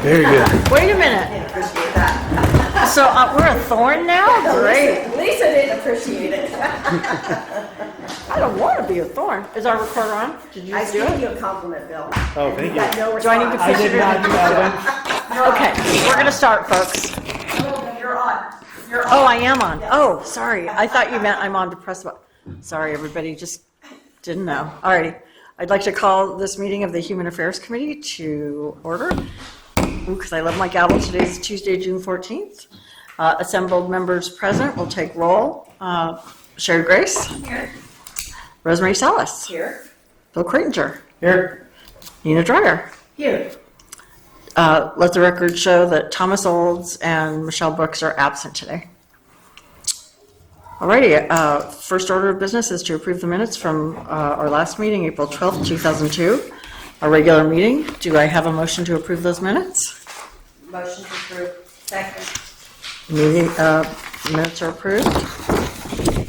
Very good. Wait a minute. Didn't appreciate that. So we're a thorn now? Great. Lisa didn't appreciate it. I don't want to be a thorn. Is our recorder on? Did you I just do gave it? you a compliment, Bill. Oh, thank got you. no Do I need to response. I did not do that one. Okay, we're going to start, folks. You're on. You're on. Oh, I am on. Oh, sorry. I thought you meant I'm on to press button. Sorry, everybody, just didn't know. All righty. I'd like to call this meeting of the Human Affairs Committee to order. Because I love my gavel. Today is Tuesday, June 14th. Assembled members present will take roll. Sherry Grace. Here. Rosemary Salas. Here. Bill Cratinger. Here. Nina Dreyer. Here. Let the record show that Thomas Olds and Michelle Brooks are absent today. Alrighty, first order of business is to approve the minutes from our last meeting, April 12th, 2002, our regular meeting. Do I have a motion to approve those minutes? Motion to approve. Second. Meeting minutes are approved.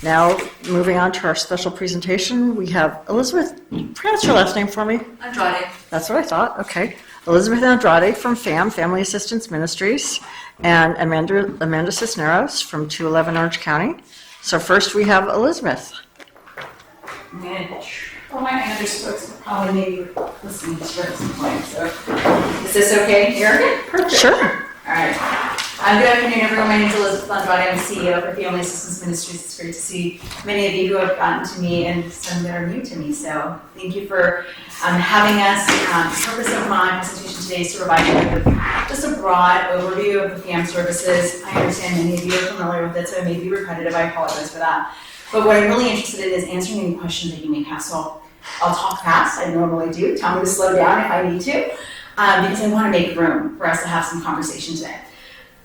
Now, moving on to our special presentation, we have Elizabeth. Pronounce your last name for me. Andrade. That's what I thought. Okay. Elizabeth Andrade from FAM, Family Assistance Ministries, and Amanda Cisneros from 211 Orange County. So first we have Elizabeth. Well, my manager's folks will probably maybe listening to her at some point, so. Is this okay here? Perfect. Sure. All right. Good afternoon, everyone. My name is Elizabeth Andrade. I'm the CEO of Family Assistance Ministries. It's great to see many of you who have gotten to me and some that are new to me. So thank you for having us. The purpose of my presentation today is to provide you with just a broad overview of the FAM services. I understand many of you are familiar with it, so it may be repetitive. I apologize for that. But what I'm really interested in is answering any questions that you may have. So I'll talk fast. I normally do. Tell me to slow down if I need to, because I want to make room for us to have some conversation today.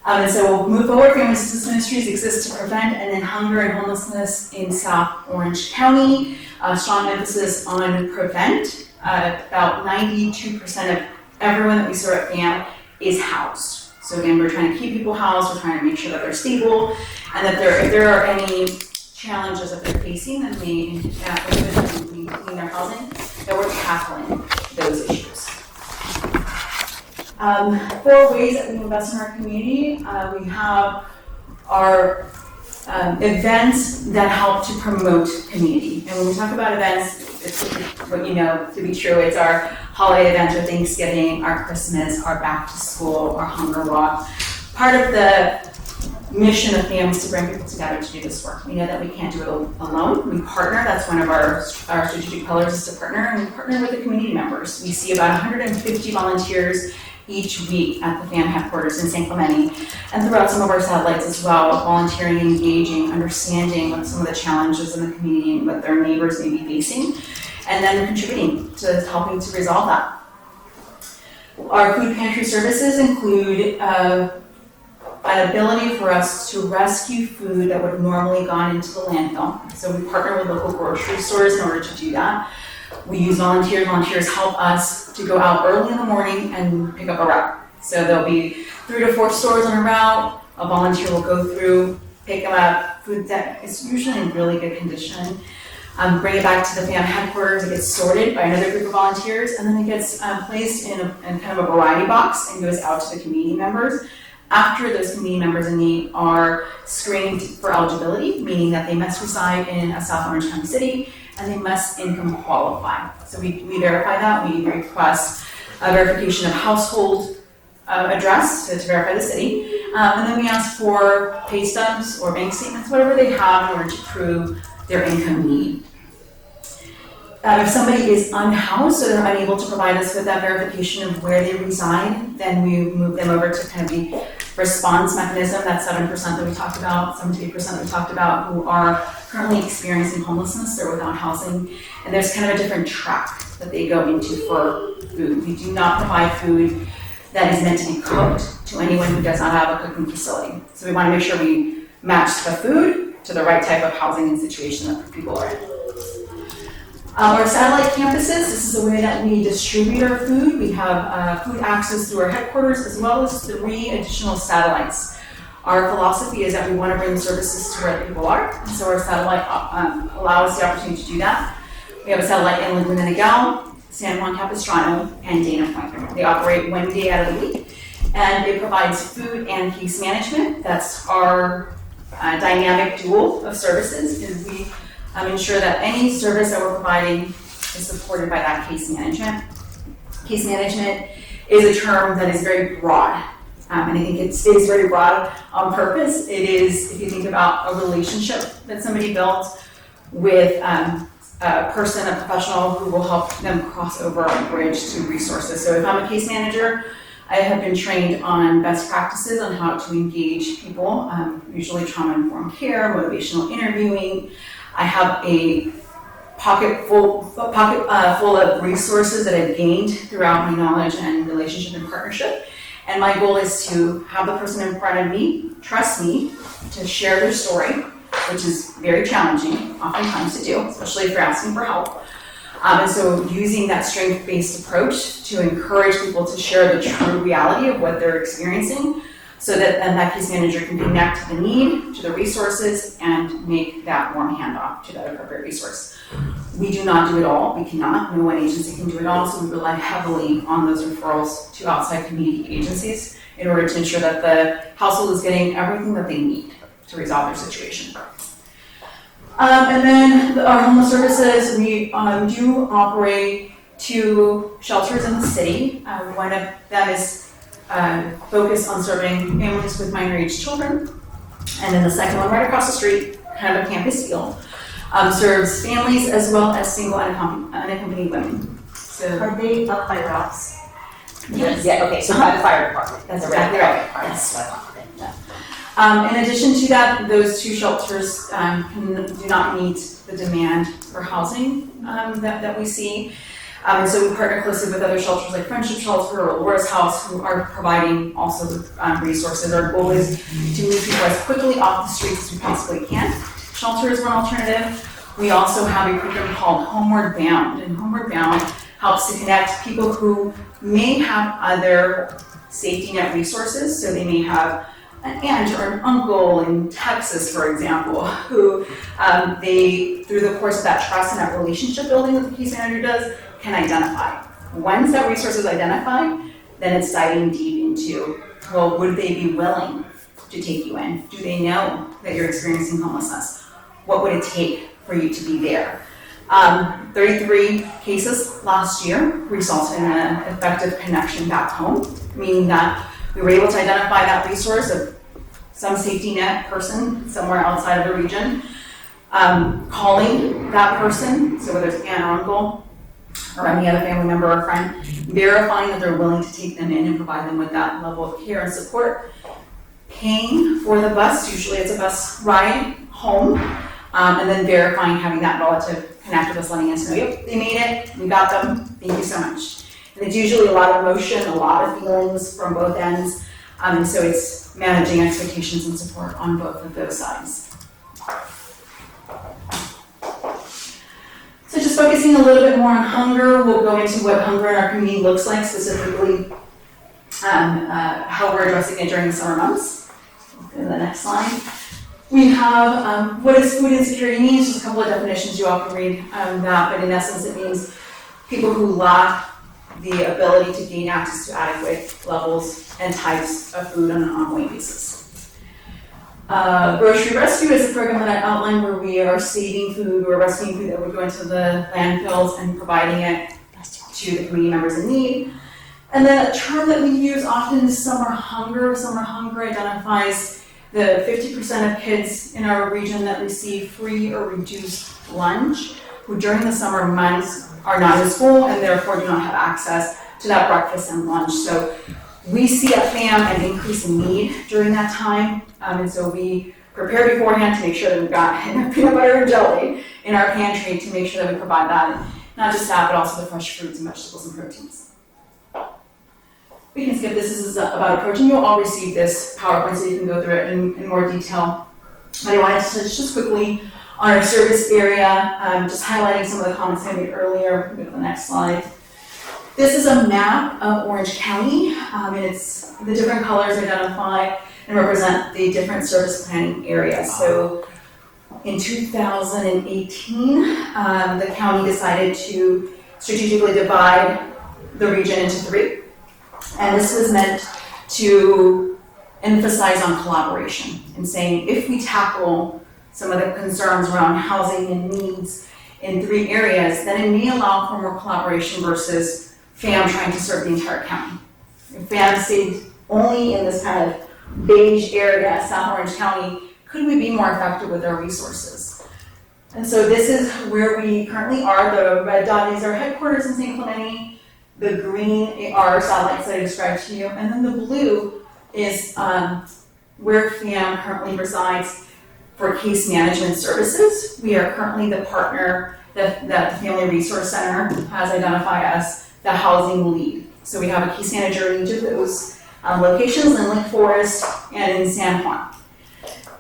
And so we'll move forward. Family Assistance Ministries exists to prevent and end hunger and homelessness in South Orange County. Strong emphasis on prevent. About 92% of everyone that we serve at FAM is housed. So again, we're trying to keep people housed. We're trying to make sure that they're stable, and that if there are any challenges that they're facing that may in their housing, that we're tackling those issues. 4 ways that we invest in our community. We have our events that help to promote community. And when we talk about events, it's what you know to be true. It's our holiday events, our Thanksgiving, our Christmas, our back to school, our hunger walk. Part of the mission of FAM is to bring people together to do this work. We know that we can't do it alone. We partner. That's one of our strategic pillars, is to partner, and we partner with the community members. We see about 150 volunteers each week at the FAM headquarters in St. Clemente, and throughout some of our satellites as well, volunteering, engaging, understanding what some of the challenges in the community and what their neighbors may be facing, and then contributing to helping to resolve that. Our food pantry services include an ability for us to rescue food that would have normally gone into the landfill. So we partner with local grocery stores in order to do that. We use volunteers. Volunteers help us to go out early in the morning and pick up a route. So there'll be 3 to 4 stores on a route. A volunteer will go through, pick them up, food that is usually in really good condition, bring it back to the FAM headquarters. It gets sorted by another group of volunteers, and then it gets placed in kind of a variety box and goes out to the community members. After those community members in need are screened for eligibility, meaning that they must reside in a South Orange County city, and they must income qualify. So we verify that. We request a verification of household address to verify the city. And then we ask for pay stubs or bank statements, whatever they have in order to prove their income need. If somebody is unhoused, so they're unable to provide us with that verification of where they reside, then we move them over to kind of the response mechanism, that 7% that we talked about, 78% that we talked about, who are currently experiencing homelessness, they're without housing, and there's kind of a different track that they go into for food. We do not provide food that is meant to be cooked to anyone who does not have a cooking facility. So we want to make sure we match the food to the right type of housing and situation that people are in. Our satellite campuses, this is the way that we distribute our food. We have food access through our headquarters, as well as 3 additional satellites. Our philosophy is that we want to bring services to where people are, and so our satellite allow us the opportunity to do that. We have a satellite in Laguna Niguel, San Juan Capistrano, and Dana Point. They operate one day out of the week, and it provides food and case management. That's our dynamic dual of services, is we ensure that any service that we're providing is supported by that case management. Case management is a term that is very broad, and I think it stays very broad on purpose. It is, if you think about a relationship that somebody built with a person, a professional who will help them cross over a bridge to resources. So if I'm a case manager, I have been trained on best practices on how to engage people, usually trauma-informed care, motivational interviewing. I have a pocket full of resources that I've gained throughout my knowledge and relationship and partnership. And my goal is to have the person in front of me trust me to share their story, which is very challenging oftentimes to do, especially if you're asking for help. And so using that strength-based approach to encourage people to share the true reality of what they're experiencing, so that then that case manager can connect the need to the resources and make that warm handoff to that appropriate resource. We do not do it all. We cannot. No one agency can do it all, so we rely heavily on those referrals to outside community agencies in order to ensure that the household is getting everything that they need to resolve their situation. And then our homeless services, we do operate 2 shelters in the city. One of them is focused on serving families with minor-aged children. And then the second one, right across the street, kind of a campus feel, serves families as well as single unaccompanied women. So, Are they up by rocks? yes. Yeah, okay, so by the fire department. That's exactly right. Yes. In addition to that, those 2 shelters do not meet the demand for housing that we see. And so we partner closely with other shelters like Friendship Shelter or Laura's House, who are providing also resources. Our goal is to move people as quickly off the streets as we possibly can. Shelter is one alternative. We also have a program called Homeward Bound, and Homeward Bound helps to connect people who may have other safety net resources. So they may have an aunt or an uncle in Texas, for example, who they, through the course of that trust and that relationship building that the case manager does, can identify. Once that resource is identified, then it's diving deep into, well, would they be willing to take you in? Do they know that you're experiencing homelessness? What would it take for you to be there? 33 cases last year resulted in an effective connection back home, meaning that we were able to identify that resource of some safety net person somewhere outside of the region, calling that person, so whether it's aunt or uncle, or any other family member or friend, verifying that they're willing to take them in and provide them with that level of care and support, paying for the bus, usually it's a bus ride home, and then verifying, having that relative connect with us, letting us know, yep, they made it, we got them, thank you so much. And it's usually a lot of emotion, a lot of feelings from both ends, and so it's managing expectations and support on both of those sides. So just focusing a little bit more on hunger, we'll go into what hunger in our community looks like, specifically how we're addressing it during the summer months. Go to the next slide. We have what is food insecurity means, just a couple of definitions, you all can read that, but in essence it means people who lack the ability to gain access to adequate levels and types of food on an ongoing basis. Grocery Rescue is a program that I outlined where we are saving food, we're rescuing food that would go into the landfills and providing it to the community members in need. And then a term that we use often is summer hunger. Summer hunger identifies the 50% of kids in our region that receive free or reduced lunch, who during the summer months are not in school and therefore do not have access to that breakfast and lunch. So we see at FAM an increase in need during that time, and so we prepare beforehand to make sure that we've got enough peanut butter and jelly in our pantry to make sure that we provide that, and not just that, but also the fresh fruits and vegetables and proteins. We can skip this. This is about approaching. You'll all receive this PowerPoint so you can go through it in more detail. But I wanted to touch just quickly on our service area, just highlighting some of the comments I made earlier. Go to the next slide. This is a map of Orange County, and it's the different colors identify and represent the different service planning areas. So in 2018, the county decided to strategically divide the region into 3. And this was meant to emphasize on collaboration and saying if we tackle some of the concerns around housing and needs in 3 areas, then it may allow for more collaboration versus FAM trying to serve the entire county. If FAM stayed only in this kind of beige area, South Orange County, could we be more effective with our resources? And so this is where we currently are. The red dot is our headquarters in St. Clemente. The green are our satellites that I described to you. And then the blue is where FAM currently resides for case management services. We are currently the partner that the Family Resource Center has identified as the housing lead. So we have a case manager in each of those locations in Lake Forest and in San Juan.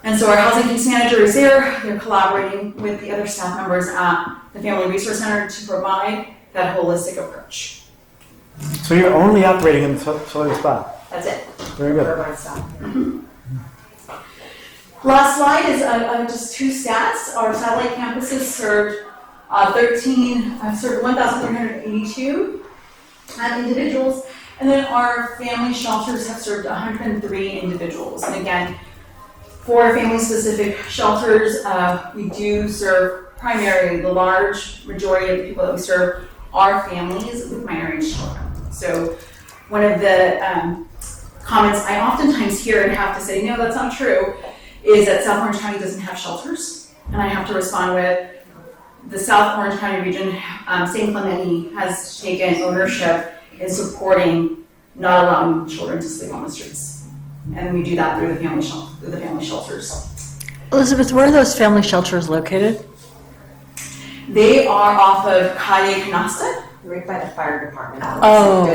And so our housing case manager is there. They're collaborating with the other staff members at the Family Resource Center to provide that holistic approach. So you're only operating in the southern spot? That's it. Very good. Irvine South. Last slide is just 2 stats. Our satellite campuses served 1,382 individuals, and then our family shelters have served 103 individuals. And again, for family-specific shelters, we do serve primarily the large majority of the people that we serve are families with minor-age children. So one of the comments I oftentimes hear and have to say, no, that's not true, is that South Orange County doesn't have shelters. And I have to respond with, the South Orange County region, St. Clemente has taken ownership in supporting not allowing children to sleep on the streets. And we do that through the family shelters. Elizabeth, where are those family shelters located? They are off of Calle Canasta. Right by the fire department. Oh.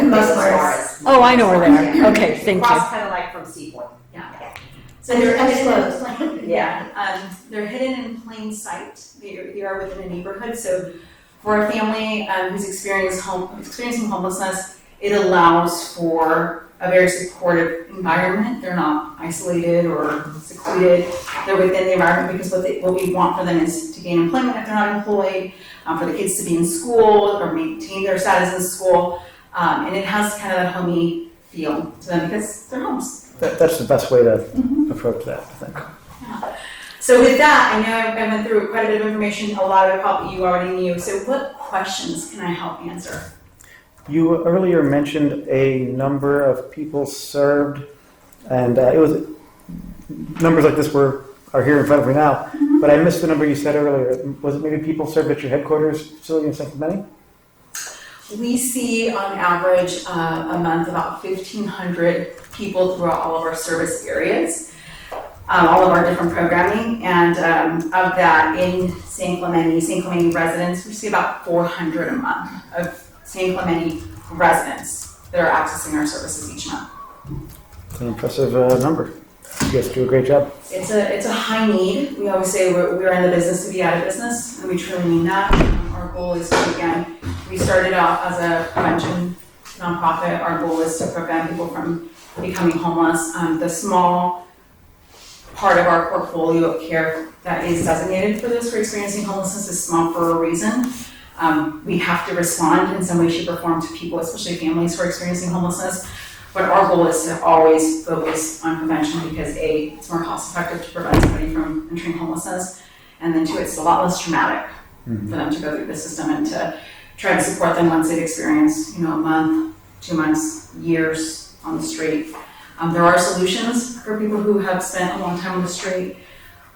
Oh, I know where they are. Okay, thank you. Cross kind of like from Seaboard. Yeah. So they're hidden, Yeah. they're hidden in plain sight. They are within a neighborhood. So for a family who's experiencing homelessness, it allows for a very supportive environment. They're not isolated or secluded. They're within the environment because what we want for them is to gain employment if they're not employed, for the kids to be in school or maintain their status in school. And it has kind of that homey feel to them because they're homes. That's the best way to approach that, I think. Yeah. So with that, I know I went through quite a bit of information, a lot of it probably you already knew. So what questions can I help answer? You earlier mentioned a number of people served, and it was numbers like this are here in front of me now, but I missed the number you said earlier. Was it maybe people served at your headquarters facility in St. Clemente? We see on average a month about 1,500 people throughout all of our service areas, all of our different programming, and of that in St. Clemente residents, we see about 400 a month of St. Clemente residents that are accessing our services each month. It's an impressive number. You guys do a great job. It's a high need. We always say we're in the business to be out of business, and we truly mean that. Our goal is to, again, we started off as a prevention nonprofit. Our goal is to prevent people from becoming homeless. The small part of our portfolio of care that is designated for those who are experiencing homelessness is small for a reason. We have to respond in some way, shape, or form to people, especially families who are experiencing homelessness. But our goal is to always focus on prevention because A, it's more cost effective to prevent somebody from entering homelessness, and then 2, it's a lot less traumatic for them to go through the system and to try to support them once they've experienced, a month, 2 months, years on the street. There are solutions for people who have spent a long time on the street.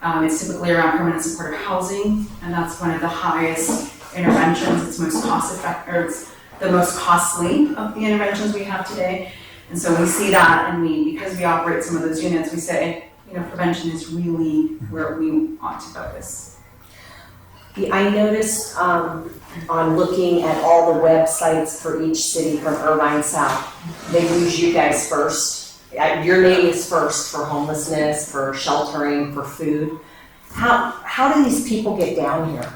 It's typically around permanent supportive housing, and that's one of the highest interventions. It's most cost effective, or it's the most costly of the interventions we have today. And so we see that, and because we operate some of those units, we say, prevention is really where we ought to focus. I noticed on looking at all the websites for each city from Irvine South, they use you guys first. Your name is first for homelessness, for sheltering, for food. How do these people get down here?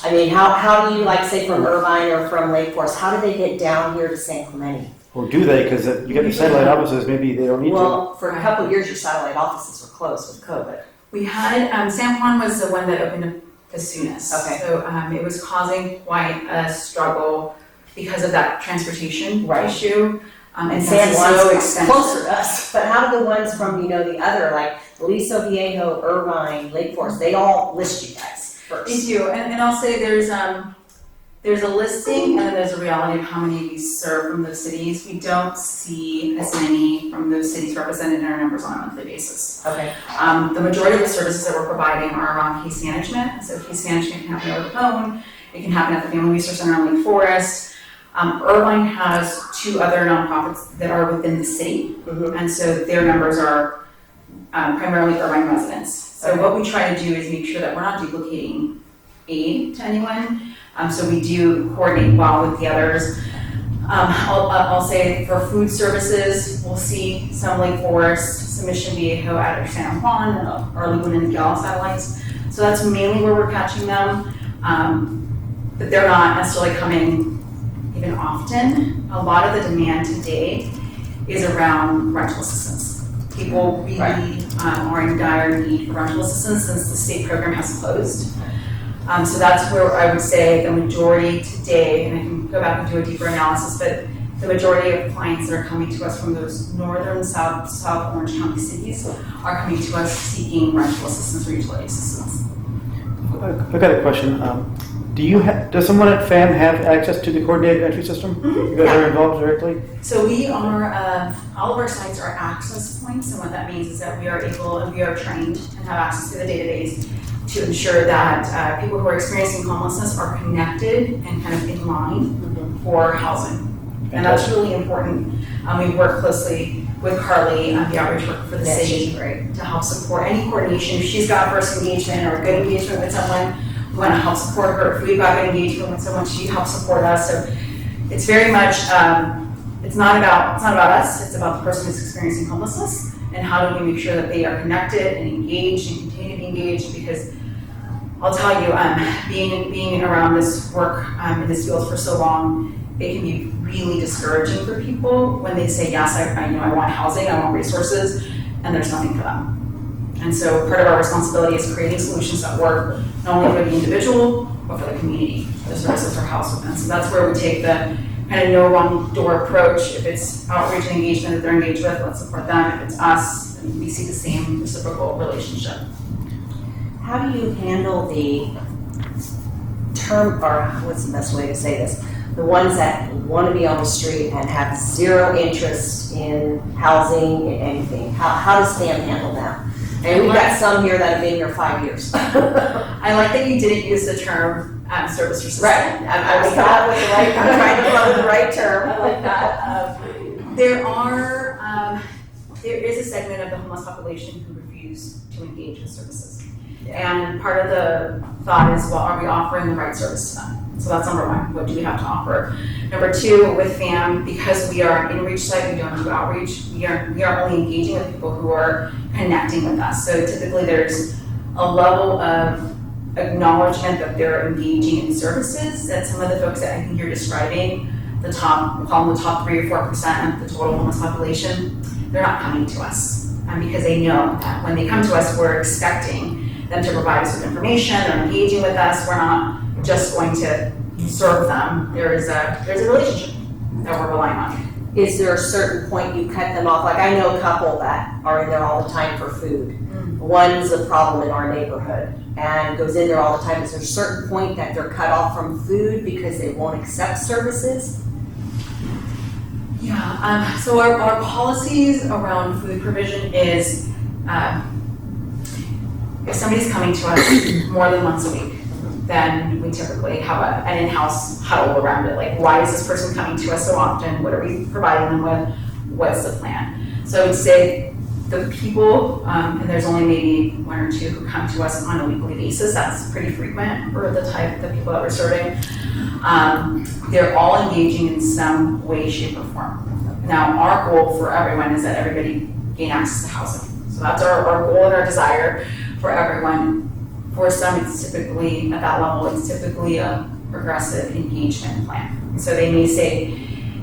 I mean, how do you, say from Irvine or from Lake Forest, how do they get down here to St. Clemente? Or do they? Because you get your satellite offices, maybe they don't need to. Well, for a couple of years, your satellite offices were closed with COVID. We had, San Juan was the one that opened the soonest. Okay. So it was causing quite a struggle because of that transportation Right. issue. And San San Juan's so expensive. closer to us, but how do the ones from, the other, like Aliso Viejo, Irvine, Lake Forest, they all list you guys They first? do, and I'll say there's a listing and then there's a reality of how many we serve from those cities. We don't see as many from those cities represented in our numbers on a monthly basis. Okay. The majority of the services that we're providing are around case management. So case management can happen over the phone, it can happen at the Family Resource Center in Lake Forest. Irvine has 2 other nonprofits that are within the city, and so their numbers are primarily Irvine residents. So what we try to do is make sure that we're not duplicating aid to anyone. So we do coordinate well with the others. I'll say for food services, we'll see some Lake Forest, some Mission Viejo out of San Juan, or Laguna and Gala satellites. So that's mainly where we're catching them. But they're not necessarily coming even often. A lot of the demand today is around rental assistance. People really are in dire need for rental assistance since the state program has closed. So that's where I would say the majority today, and I can go back and do a deeper analysis, but the majority of clients that are coming to us from those northern, south Orange County cities are coming to us seeking rental assistance or utility assistance. I've got a question. Does someone at FAM have access to the coordinated entry system? You guys are involved directly? So we are, all of our sites are access points, and what that means is that we are able and we are trained and have access to the database to ensure that people who are experiencing homelessness are connected and kind of in line for housing. And that's really important. We work closely with Carly, the outreach worker for the city, to help support any coordination. If she's got first engagement or good engagement with someone, we want to help support her. If we've got good engagement with someone, she helps support us. So it's very much, it's not about us, it's about the person who's experiencing homelessness and how do we make sure that they are connected and engaged and continue to be engaged, because I'll tell you, being around this work in this field for so long, it can be really discouraging for people when they say, yes, I want housing, I want resources, and there's nothing for them. And so part of our responsibility is creating solutions that work not only for the individual, but for the community, the services are housed within. So that's where we take the kind of no wrong door approach. If it's outreach and engagement that they're engaged with, let's support them. If it's us, then we see the same reciprocal relationship. How do you handle the term, or what's the best way to say this? The ones that want to be on the street and have zero interest in housing and anything. How does FAM handle that? And we've got some here that have been here 5 years. I like that you didn't use the term service or system. Right. I'm trying to come up with the right term. I like that. There is a segment of the homeless population who refuse to engage with services. And part of the thought is, well, are we offering the right service to them? So that's number one. What do we have to offer? Number two, with FAM, because we are an in-reach site, we don't do outreach, we are only engaging with people who are connecting with us. So typically there's a level of acknowledgement that they're engaging in services that some of the folks that I think you're describing, we'll call them the top 3 or 4% of the total homeless population, they're not coming to us because they know that when they come to us, we're expecting them to provide us with information, they're engaging with us, we're not just going to serve them. There's a relationship that we're relying on. Is there a certain point you cut them off? Like I know a couple that are in there all the time for food. One's a problem in our neighborhood and goes in there all the time. Is there a certain point that they're cut off from food because they won't accept services? Yeah, so our policies around food provision is if somebody's coming to us more than once a week, then we typically have an in-house huddle around it. Like, why is this person coming to us so often? What are we providing them with? What's the plan? So I would say the people, and there's only maybe 1 or 2 who come to us on a weekly basis. That's pretty frequent for the people that we're serving. They're all engaging in some way, shape, or form. Now, our goal for everyone is that everybody gain access to housing. So that's our goal and our desire for everyone. For some, it's typically, at that level, it's typically a progressive engagement plan. So they may say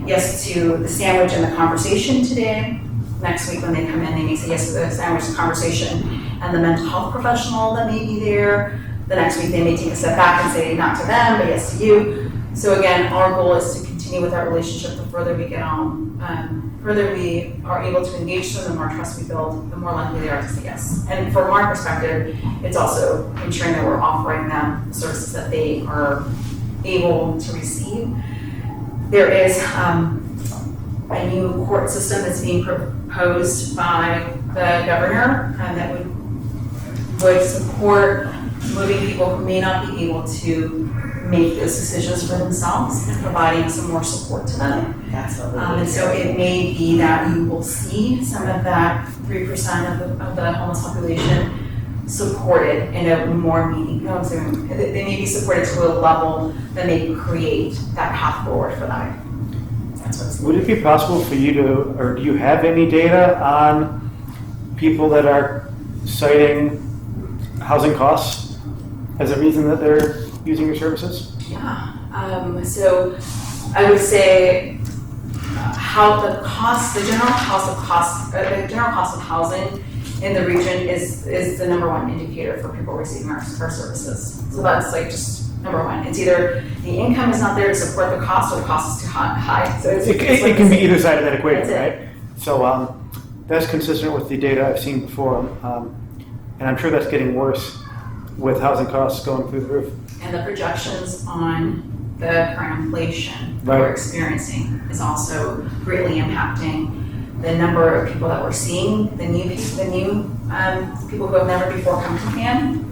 yes to the sandwich and the conversation today. Next week when they come in, they may say yes to the sandwich and conversation and the mental health professional that may be there. The next week they may take a step back and say not to them, but yes to you. So again, our goal is to continue continue with that relationship, the further we get on, further we are able to engage them, the more trust we build, the more likely they are to say yes. And from our perspective, it's also ensuring that we're offering them the services that they are able to receive. There is a new court system that's being proposed by the governor that would support moving people who may not be able to make those decisions for themselves and providing some more support to them. That's what we And need so to it may be that you will see some of that 3% of the homeless population supported in a more meaningful, they may be supported to a level that may create that path forward for them. That's what's Would it be possible for you to, or do you have any data on people that are citing housing costs as a reason that they're using your services? Yeah, so I would say how the general cost of housing in the region is the number one indicator for people receiving our services. So that's like just number one. It's either the income is not there to support the cost or the cost is too high. So It can be either side of that equation, That's right? So that's consistent with the data I've seen before, and I'm sure that's getting worse with housing costs going through the roof. And the projections on the current inflation that we're experiencing is also greatly impacting the number of people that we're seeing, the new people who have never before come to CAN.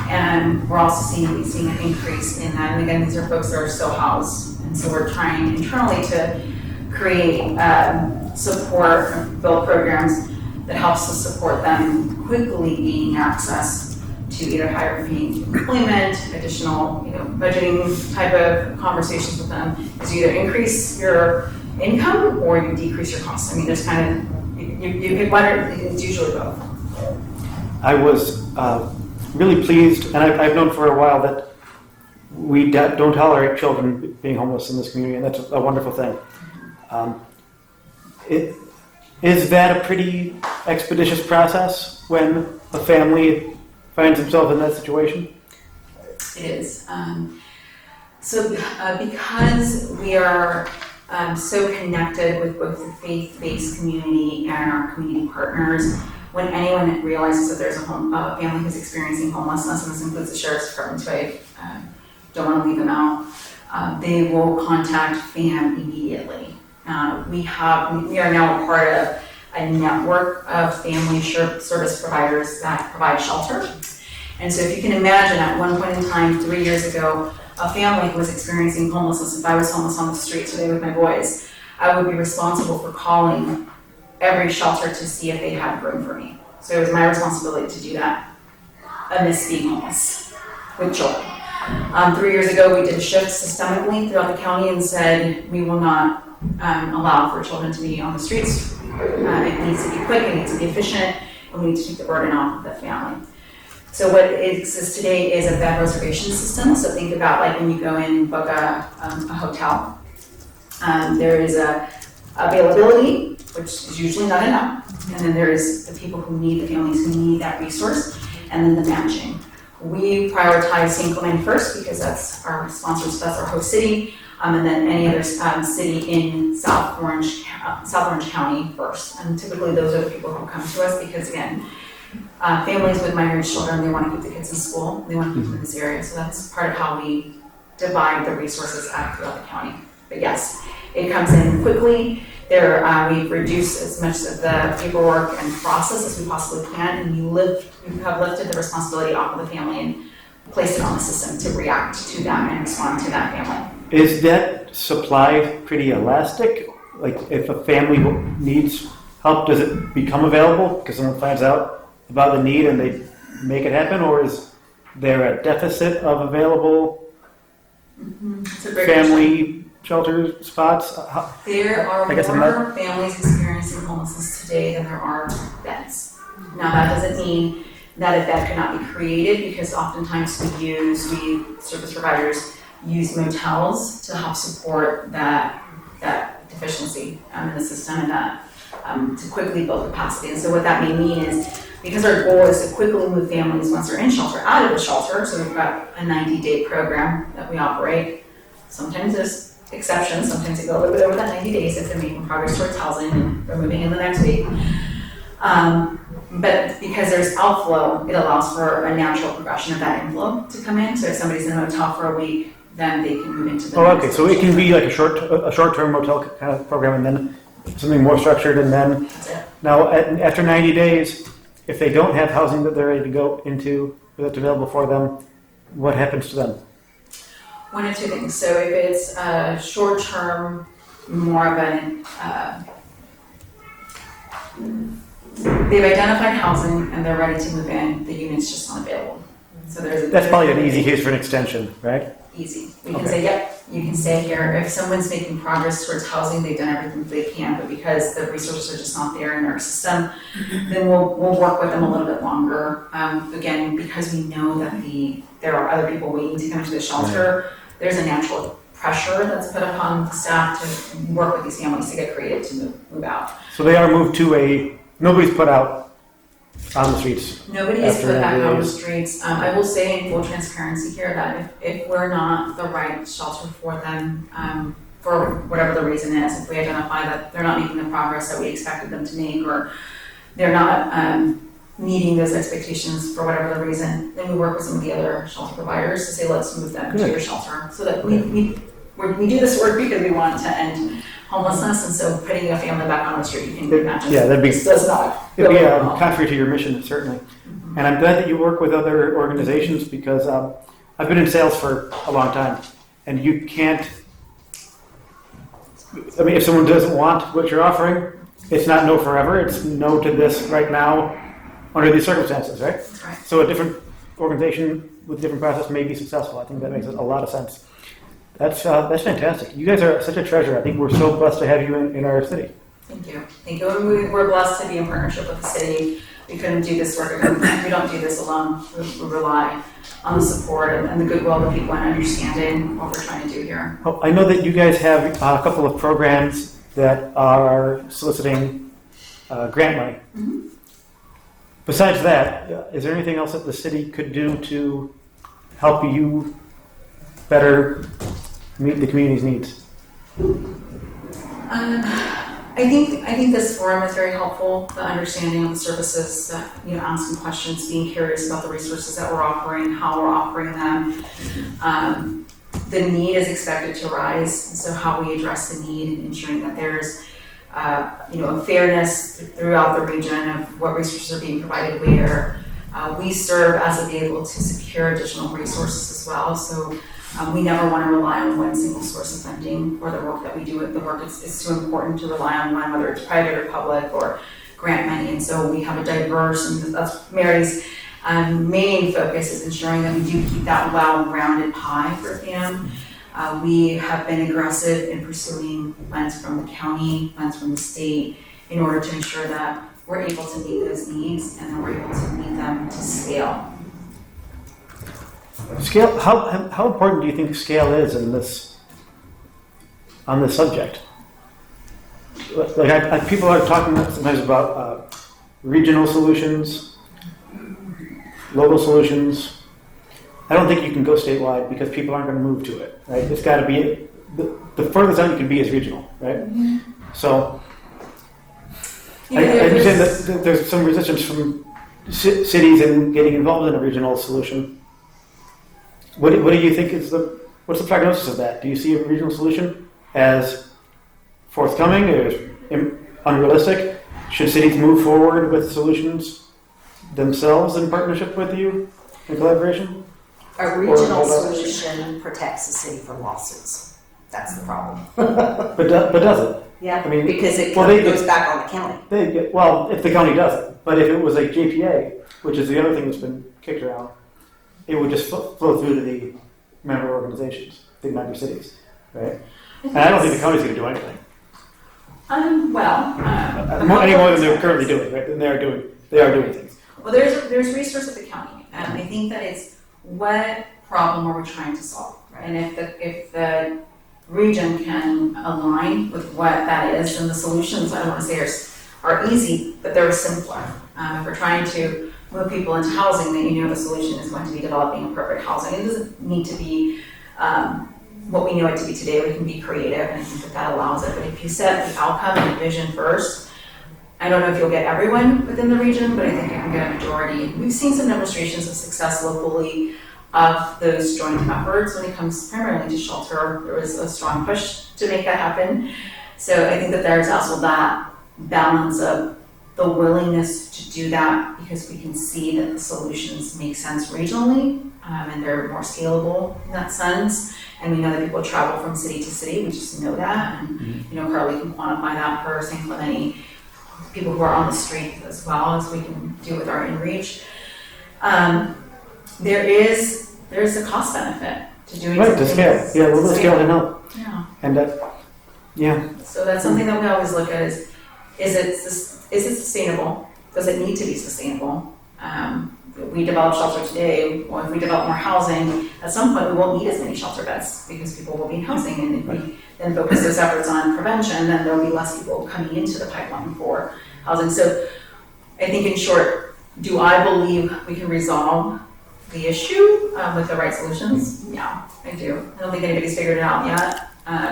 And we're also seeing an increase in that. And again, these are folks that are still housed. And so we're trying internally to create support, build programs that helps to support them quickly gaining access to either higher paying employment, additional budgeting type of conversations with them, is you either increase your income or you decrease your costs. I mean, there's kind of, you pick one, it's usually both. I was really pleased, and I've known for a while that we don't tolerate children being homeless in this community, and that's a wonderful thing. Is that a pretty expeditious process when a family finds themselves in that situation? It is. So because we are so connected with both the faith-based community and our community partners, when anyone realizes that there's a family who's experiencing homelessness, and this includes the Sheriff's Department, so I don't want to leave them out, they will contact FAM immediately. We are now a part of a network of family service providers that provide shelter. And so if you can imagine, at one point in time, 3 years ago, a family who was experiencing homelessness, if I was homeless on the street today with my boys, I would be responsible for calling every shelter to see if they had room for me. So it was my responsibility to do that amidst being homeless with children. 3 years ago, we did a shift systemically throughout the county and said we will not allow for children to be on the streets. It needs to be quick, it needs to be efficient, and we need to take the burden off of the family. So what exists today is a bed reservation system. So think about like when you go in and book a hotel. There is a availability, which is usually not enough, and then there is the people who need, the families who need that resource, and then the matching. We prioritize St. Clemente first because that's our sponsor, so that's our host city, and then any other city in South Orange County first. And typically those are the people who come to us because again, families with minority children, they want to keep the kids in school, they want to keep them in this area, so that's part of how we divide the resources out throughout the county. But yes, it comes in quickly. We've reduced as much of the paperwork and process as we possibly can, and we have lifted the responsibility off of the family and placed it on the system to react to that and respond to that family. Is that supply pretty elastic? Like if a family needs help, does it become available because someone finds out about the need and they make it happen, or is there a deficit of available family shelter spots? There are more families experiencing homelessness today than there are beds. Now that doesn't mean that a bed cannot be created, because oftentimes service providers use motels to help support that deficiency in the system and that to quickly build capacity. And so what that may mean is, because our goal is to quickly move families once they're in shelter out of the shelter, so we've got a 90-day program that we operate. Sometimes there's exceptions, sometimes they go a little bit over that 90 days if they're making progress towards housing and they're moving in the next week. But because there's outflow, it allows for a natural progression of that inflow to come in. So if somebody's in a motel for a week, then they can move into the Oh, next okay, so it can be like a short-term motel kind of program, and then something more structured, and then That's it. now after 90 days, if they don't have housing that they're ready to go into, that's available for them, what happens to them? One of two things. So if it's a short-term, more of an, they've identified housing and they're ready to move in, the unit's just not available. So That's probably an easy case for an extension, right? Easy. We can Okay. say, yep, you can stay here. If someone's making progress towards housing, they've done everything they can, but because the resources are just not there in our system, then we'll work with them a little bit longer. Again, because we know that there are other people waiting to come to the shelter, there's a natural pressure that's put upon staff to work with these families to get creative to move out. So they are moved to nobody's put out on the streets. Nobody is After put back 90 on the days. streets. I will say in full transparency here that if we're not the right shelter for them, for whatever the reason is, if we identify that they're not making the progress that we expected them to make, or they're not meeting those expectations for whatever the reason, then we work with some of the other shelter providers to say, let's move them to Good. your shelter. So that we do this work because we want to end homelessness, and so putting a family back on the street, you can imagine. Yeah, that'd be- This does not. It'd be go well. contrary to your mission, certainly. And I'm glad that you work with other organizations, because I've been in sales for a long time, and you can't, I mean, if someone doesn't want what you're offering, it's not no forever, it's no to this right now under these circumstances, right? That's right. So a different organization with a different process may be successful. I think that makes a lot of sense. That's fantastic. You guys are such a treasure. I think we're so blessed to have you in our city. Thank you. Thank you. And we're blessed to be in partnership with the city. We couldn't do this work. We don't do this alone. We rely on the support and the goodwill of the people and understanding what we're trying to do here. Oh, I know that you guys have a couple of programs that are soliciting grant money. Mm-hmm. Besides that, is there anything else that the city could do to help you better meet the community's needs? I think this forum is very helpful. The understanding of the services, that asking questions, being curious about the resources that we're offering, how we're offering them. The need is expected to rise, so how we address the need and ensuring that there's a fairness throughout the region of what resources are being provided where. We serve as a vehicle to secure additional resources as well, so we never want to rely on one single source of funding for the work that we do. The work is too important to rely on one, whether it's private or public or grant money, and so we have a diverse, and that's Mary's main focus is ensuring that we do keep that well-rounded pie for FAM. We have been aggressive in pursuing funds from the county, funds from the state, in order to ensure that we're able to meet those needs and then we're able to meet them to scale. Scale. How important do you think scale is on this subject? Like people are talking sometimes about regional solutions, local solutions. I don't think you can go statewide because people aren't going to move to it, right? It's got to be the furthest out you can be is regional, right? Mm-hmm. So I understand that there's some resistance from cities in getting involved in a regional solution. What do you think what's the prognosis of that? Do you see a regional solution as forthcoming or unrealistic? Should cities move forward with solutions themselves in partnership with you in collaboration? A regional solution protects the city from lawsuits. That's the problem. But does it? Yeah, I mean, because it well, goes back on the county. If the county does it, but if it was like JPA, which is the other thing that's been kicked around, it would just flow through to the member organizations, the member cities, right? And I don't think the county's going to do anything. Any more than they're currently doing, right? And they are doing things. Well, there's resource at the county, and I think that it's what problem are we trying to solve, right? And if the region can align with what that is, then the solutions, I don't want to say are easy, but they're simpler. If we're trying to move people into housing, then the solution is going to be developing appropriate housing. It doesn't need to be what we know it to be today, we can be creative, and I think that allows it. But if you set the outcome and the vision first, I don't know if you'll get everyone within the region, but I think you can get a majority. We've seen some demonstrations of success locally of those joint efforts when it comes primarily to shelter. There was a strong push to make that happen. So I think that there's also that balance of the willingness to do that because we can see that the solutions make sense regionally, and they're more scalable in that sense. And we know that people travel from city to city. We just know that. And, Carly can quantify that for St. Clemente, people who are on the street as well as we can do with our inReach. There's a cost benefit to doing Right, something. to scale. Yeah, we'll scale and help. Yeah. And yeah. So that's something that we always look at is it sustainable? Does it need to be sustainable? We develop shelter today, or if we develop more housing, at some point we won't need as many shelter beds because people will be in housing, and if we then focus those efforts on prevention, then there'll be less people coming into the pipeline for housing. So I think in short, do I believe we can resolve the issue with the right solutions? Yeah, I do. I don't think anybody's figured it out yet,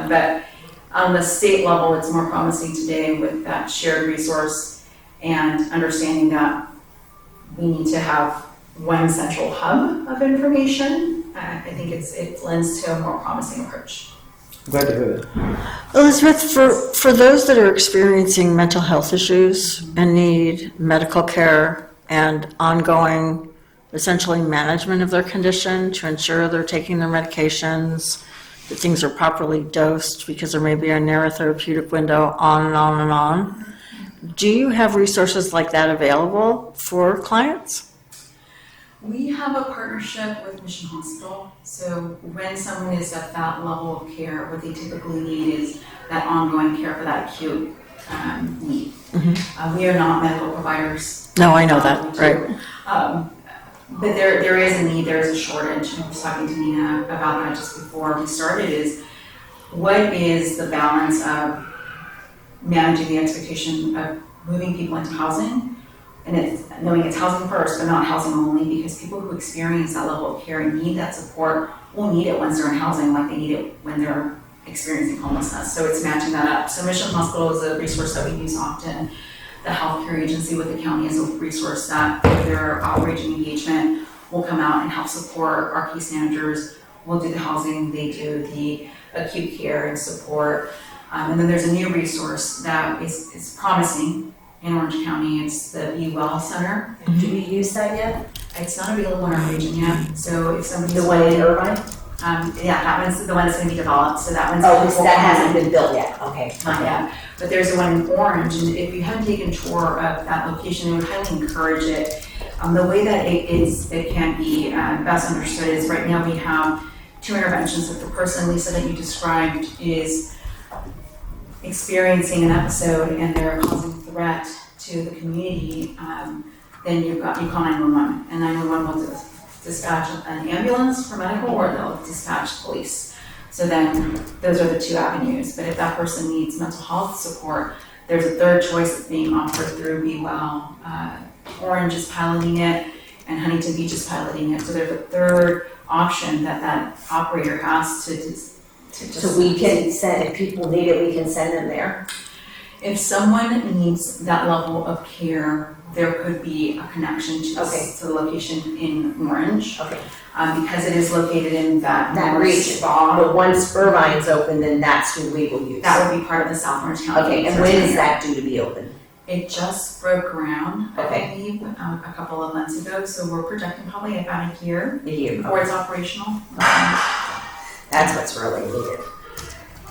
but on the state level, it's more promising today with that shared resource and understanding that we need to have one central hub of information. I think it lends to a more promising approach. Glad to hear that. Elizabeth, for those that are experiencing mental health issues and need medical care and ongoing, essentially, management of their condition to ensure they're taking their medications, that things are properly dosed because there may be a narrow therapeutic window, on and on and on. Do you have resources like that available for clients? We have a partnership with Mission Hospital. So when someone is at that level of care, what they typically need is that ongoing care for that acute need. Mm-hmm. We are not medical providers. No, I know that, right. But there is a need, there is a shortage. I was talking to Nina about that just before we started, is what is the balance of managing the expectation of moving people into housing, and it's knowing it's housing first, but not housing only, because people who experience that level of care and need that support will need it once they're in housing, like they need it when they're experiencing homelessness. So it's matching that up. So Mission Hospital is a resource that we use often. The healthcare agency with the county is a resource that through their outreach and engagement will come out and help support our case managers. We'll do the housing, they do the acute care and support. And then there's a new resource that is promising in Orange County. It's the Be Well Center. Do we use that yet? It's not available in our region yet. So if somebody's The one in Irvine? yeah, that one's the one that's going to be developed. So that one's Oh, that hasn't been built yet. Okay. not yet. But there's the one in Orange, and if you haven't taken a tour of that location, I would highly encourage it. The way that it can be best understood is right now we have 2 interventions. If the person, Lisa, that you described is experiencing an episode and they're causing threat to the community, then you call 911, and 911 will dispatch an ambulance for medical, or they'll dispatch police. So then those are the 2 avenues. But if that person needs mental health support, there's a third choice that's being offered through Be Well. Orange is piloting it, and Huntington Beach is piloting it. So there's a third option that operator has to just. So we can send, if people need it, we can send them there? If someone needs that level of care, there could be a connection to the location in Orange. Okay. Because it is located in that region. spot. But once Irvine's open, then that's who we will use. That would be part of the South Orange County. Okay, and when is that due to be open? It just broke ground, I Okay. believe, a couple of months ago, so we're projecting probably about a year A year. before it's operational. That's what's really needed.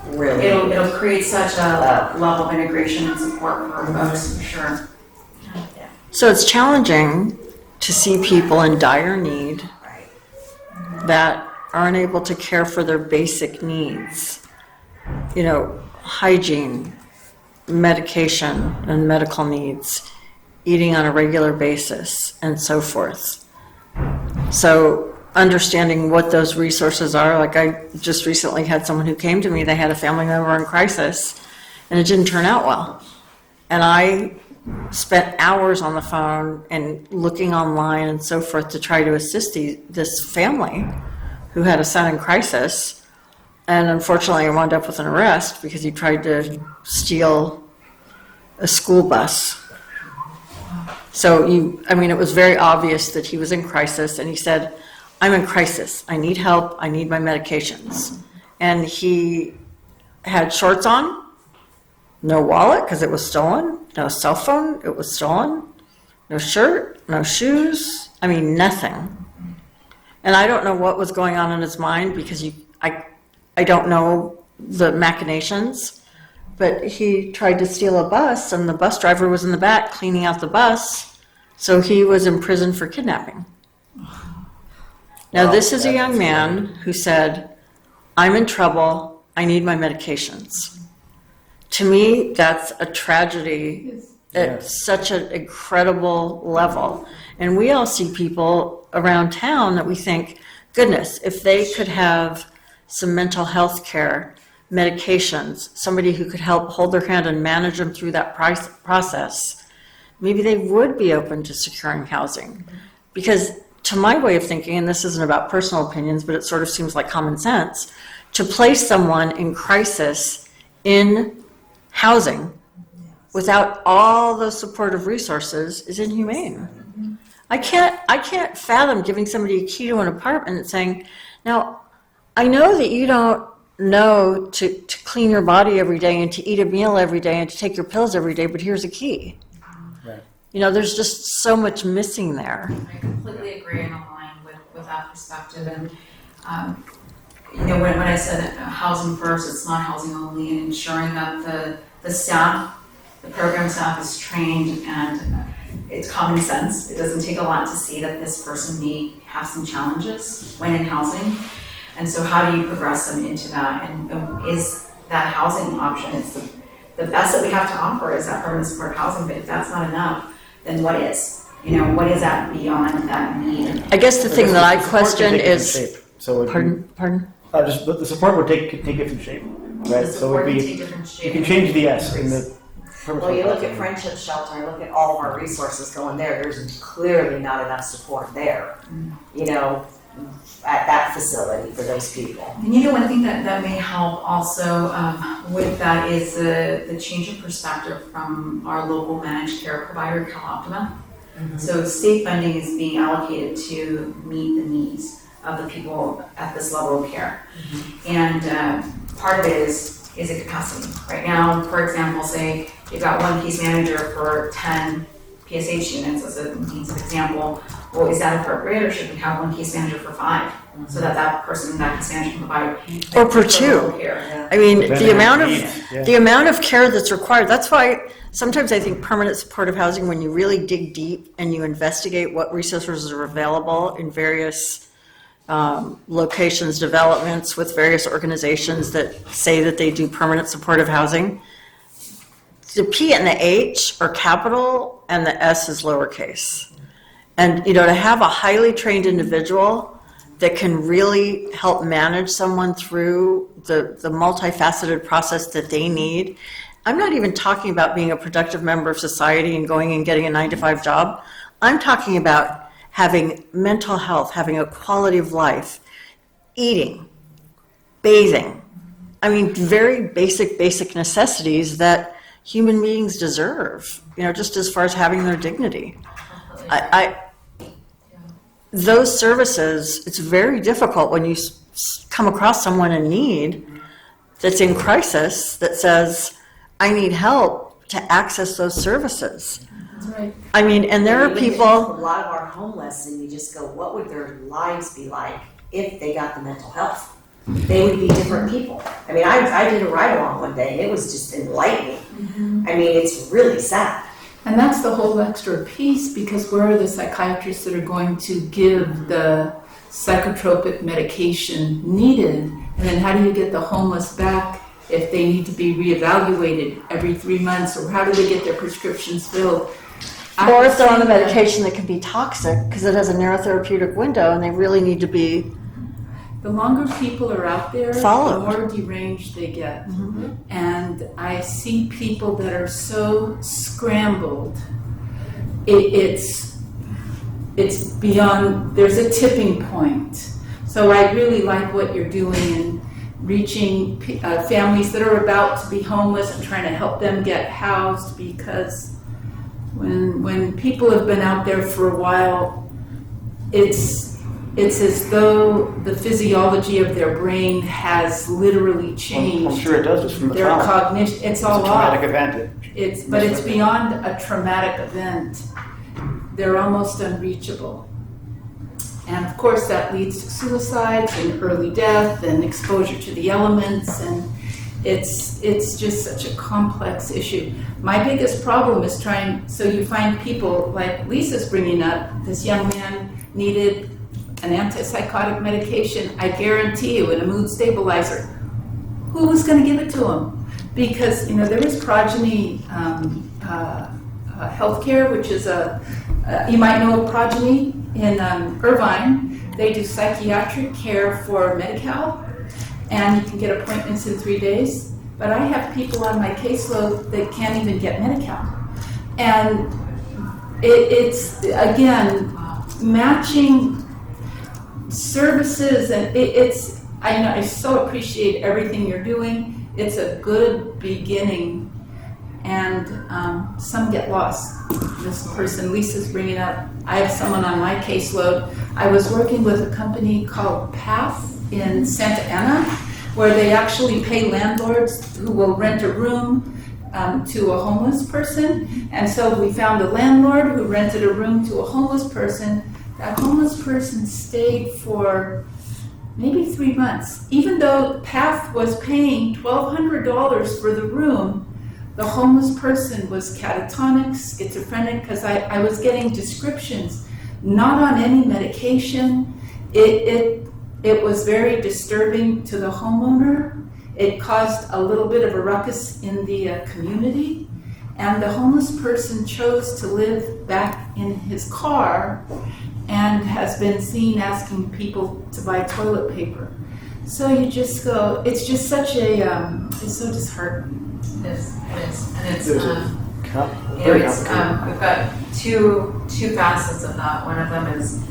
Really. It'll create such a level of integration and support for folks, for sure. So it's challenging to see people in dire need Right. that aren't able to care for their basic needs. Hygiene, medication and medical needs, eating on a regular basis, and so forth. So understanding what those resources are, like I just recently had someone who came to me, they had a family member in crisis, and it didn't turn out well. And I spent hours on the phone and looking online and so forth to try to assist this family who had a son in crisis, And unfortunately, I wound up with an arrest because he tried to steal a school bus. So it was very obvious that he was in crisis, and he said, I'm in crisis. I need help. I need my medications. And he had shorts on, no wallet because it was stolen, no cell phone, it was stolen, no shirt, no shoes, nothing. And I don't know what was going on in his mind because I don't know the machinations, but he tried to steal a bus and the bus driver was in the back cleaning out the bus, so he was in prison for kidnapping. Now, this is a young man who said, I'm in trouble, I need my medications. To me, that's a tragedy at such an incredible level. And we all see people around town that we think, goodness, if they could have some mental health care, medications, somebody who could help hold their hand and manage them through that process, maybe they would be open to securing housing. Because to my way of thinking, and this isn't about personal opinions, but it sort of seems like common sense, to place someone in crisis in housing without all those supportive resources is inhumane. I can't fathom giving somebody a key to an apartment and saying, now, I know that you don't know to clean your body every day and to eat a meal every day and to take your pills every day, but here's a key. Right. There's just so much missing there. I completely agree and align with that perspective. And, when I said housing first, it's not housing only, and ensuring that the staff, the program staff is trained and it's common sense. It doesn't take a lot to see that this person may have some challenges when in housing. And so how do you progress them into that? And is that housing option, it's the best that we have to offer is that permanent support housing, but if that's not enough, then what is? What is that beyond that need? I guess the thing that I question is, So pardon? just the support would take different shape, right? The So it would support can be, take different shape. you can change the S in the. Well, you look at Friendship Shelter, look at all of our resources going there, there's clearly not enough support there, at that facility for those people. And one thing that may help also with that is the change of perspective from our local managed care provider, CalOptima. So state funding is being allocated to meet the needs of the people at this level of care. And part of it is a capacity. Right now, for example, say you've got one case manager for 10 PSH units as a means of example. Well, is that appropriate, or should we have one case manager for 5 so that person, that case manager can provide Or per 2. care? The amount of care that's required, that's why sometimes I think permanent supportive housing, when you really dig deep and you investigate what resources are available in various locations, developments with various organizations that say that they do permanent supportive housing, the P and the H are capital and the S is lowercase. And, to have a highly trained individual that can really help manage someone through the multifaceted process that they need. I'm not even talking about being a productive member of society and going and getting a 9-to-5 job. I'm talking about having mental health, having a quality of life, eating, bathing. Very basic necessities that human beings deserve, just as far as having their dignity. Those services, it's very difficult when you come across someone in need that's in crisis that says, I need help to access those services. That's right. And there are people. A lot of our homeless, and you just go, what would their lives be like if they got the mental health? They would be different people. I did a ride along one day, and it was just enlightening. It's really sad. And that's the whole extra piece, because where are the psychiatrists that are going to give the psychotropic medication needed? And then how do you get the homeless back if they need to be reevaluated every 3 months? Or how do they get their prescriptions filled? Or if they're on a medication that can be toxic because it has a narrow therapeutic window and they really need to be. The longer people are out there, followed. The more deranged they get. And I see people that are so scrambled. It's beyond, there's a tipping point. So I really like what you're doing, reaching families that are about to be homeless and trying to help them get housed, because when people have been out there for a while, it's as though the physiology of their brain has literally changed. I'm sure it does, just from the Their trauma. cognition, it's all It's a off. traumatic event. But it's beyond a traumatic event. They're almost unreachable. And of course that leads to suicides and early death and exposure to the elements, and it's just such a complex issue. My biggest problem is so you find people like Lisa's bringing up, this young man needed an antipsychotic medication, I guarantee you, and a mood stabilizer. Who was going to give it to him? Because, there is Progeny Healthcare, which is you might know of Progeny in Irvine. They do psychiatric care for Medi-Cal, and you can get appointments in 3 days. But I have people on my caseload that can't even get Medi-Cal. And it's, again, matching services, and I so appreciate everything you're doing. It's a good beginning, and some get lost. This person Lisa's bringing up, I have someone on my caseload. I was working with a company called Path in Santa Ana, where they actually pay landlords who will rent a room to a homeless person. And so we found a landlord who rented a room to a homeless person. That homeless person stayed for maybe 3 months. Even though Path was paying $1,200 for the room, the homeless person was catatonic, schizophrenic, because I was getting descriptions, not on any medication. It was very disturbing to the homeowner. It caused a little bit of a ruckus in the community. And the homeless person chose to live back in his car and has been seen asking people to buy toilet paper. So you just go, it's just such it's so disheartening. It is. And it's, Very we've got two facets of that. One of them is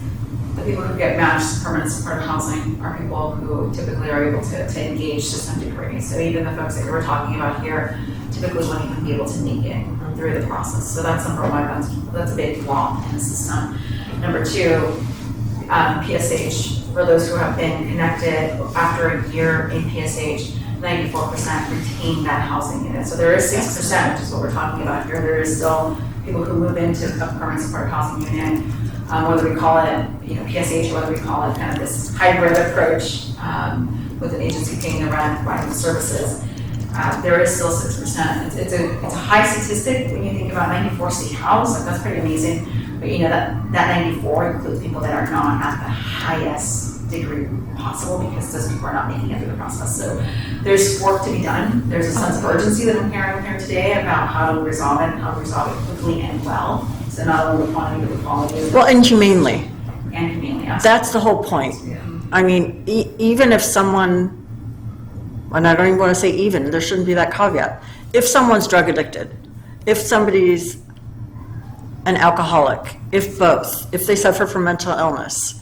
the people who get matched permanent supportive housing are people who typically are able to engage to some degree. So even the folks that you were talking about here typically wouldn't even be able to make it through the process. So that's number one. That's a big flaw in the system. Number two, PSH, for those who have been connected after a year in PSH, 94% retain that housing unit. So there is 6%, which is what we're talking about here. There is still people who move into a permanent supportive housing unit, whether we call it PSH or whether we call it kind of this hybrid approach with an agency paying the rent, providing the services. There is still 6%. It's a high statistic when you think about 94 stay housed. Like, that's pretty amazing. But that 94 includes people that are not at the highest degree possible, because those people are not making it through the process. So there's work to be done. There's a sense of urgency that I'm hearing here today about how to resolve it, and how to resolve it quickly and well. So not only the quantity, but the quality. Well, and humanely. And humanely. That's the whole point. I mean, even if someone, and I don't even want to say even, there shouldn't be that caveat. If someone's drug addicted, if somebody's an alcoholic, if both, if they suffer from mental illness,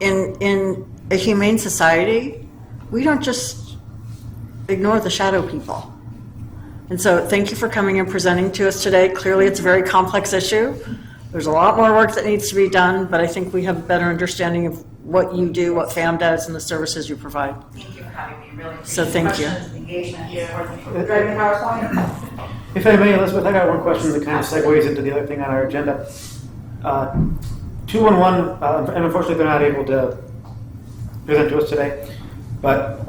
in a humane society, we don't just ignore the shadow people. And so thank you for coming and presenting to us today. Clearly it's a very complex issue. There's a lot more work that needs to be done, but I think we have a better understanding of what you do, what FAM does, and the services you provide. Thank you for having me. Really appreciate So thank you. questions, engagement, support, driving the PowerPoint. If I may, Elizabeth, I got one question that kind of segues into the other thing on our agenda. 211, and unfortunately they're not able to present to us today, but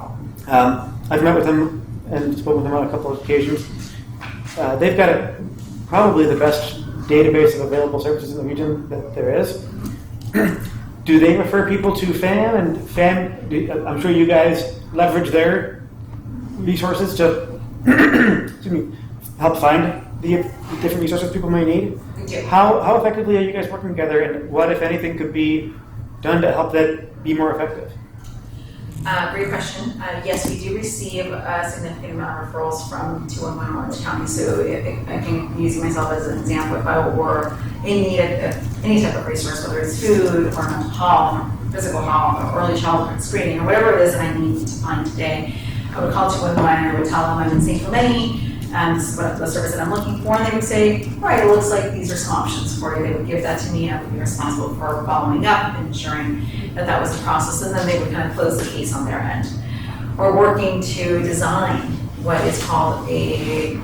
I've met with them and spoken with them on a couple of occasions. They've got probably the best database of available services in the region that there is. Do they refer people to FAM? And FAM, I'm sure you guys leverage their resources to excuse me, help find the different resources people may need. How effectively are you guys working together, and what, if anything, could be done to help that be more effective? Great question. Yes, we do receive a significant amount of referrals from 211 Orange County. So I can use myself as an example. If I were in need of any type of resource, whether it's food or mental health, physical health, or early childhood screening, or whatever it is that I need to find today, I would call 211 and I would tell them I'm in St. Clemente, and this is what the service that I'm looking for, and they would say, all right, it looks like these are some options for you. They would give that to me, and I would be responsible for following up and ensuring that that was the process, and then they would kind of close the case on their end. Or working to design what is called a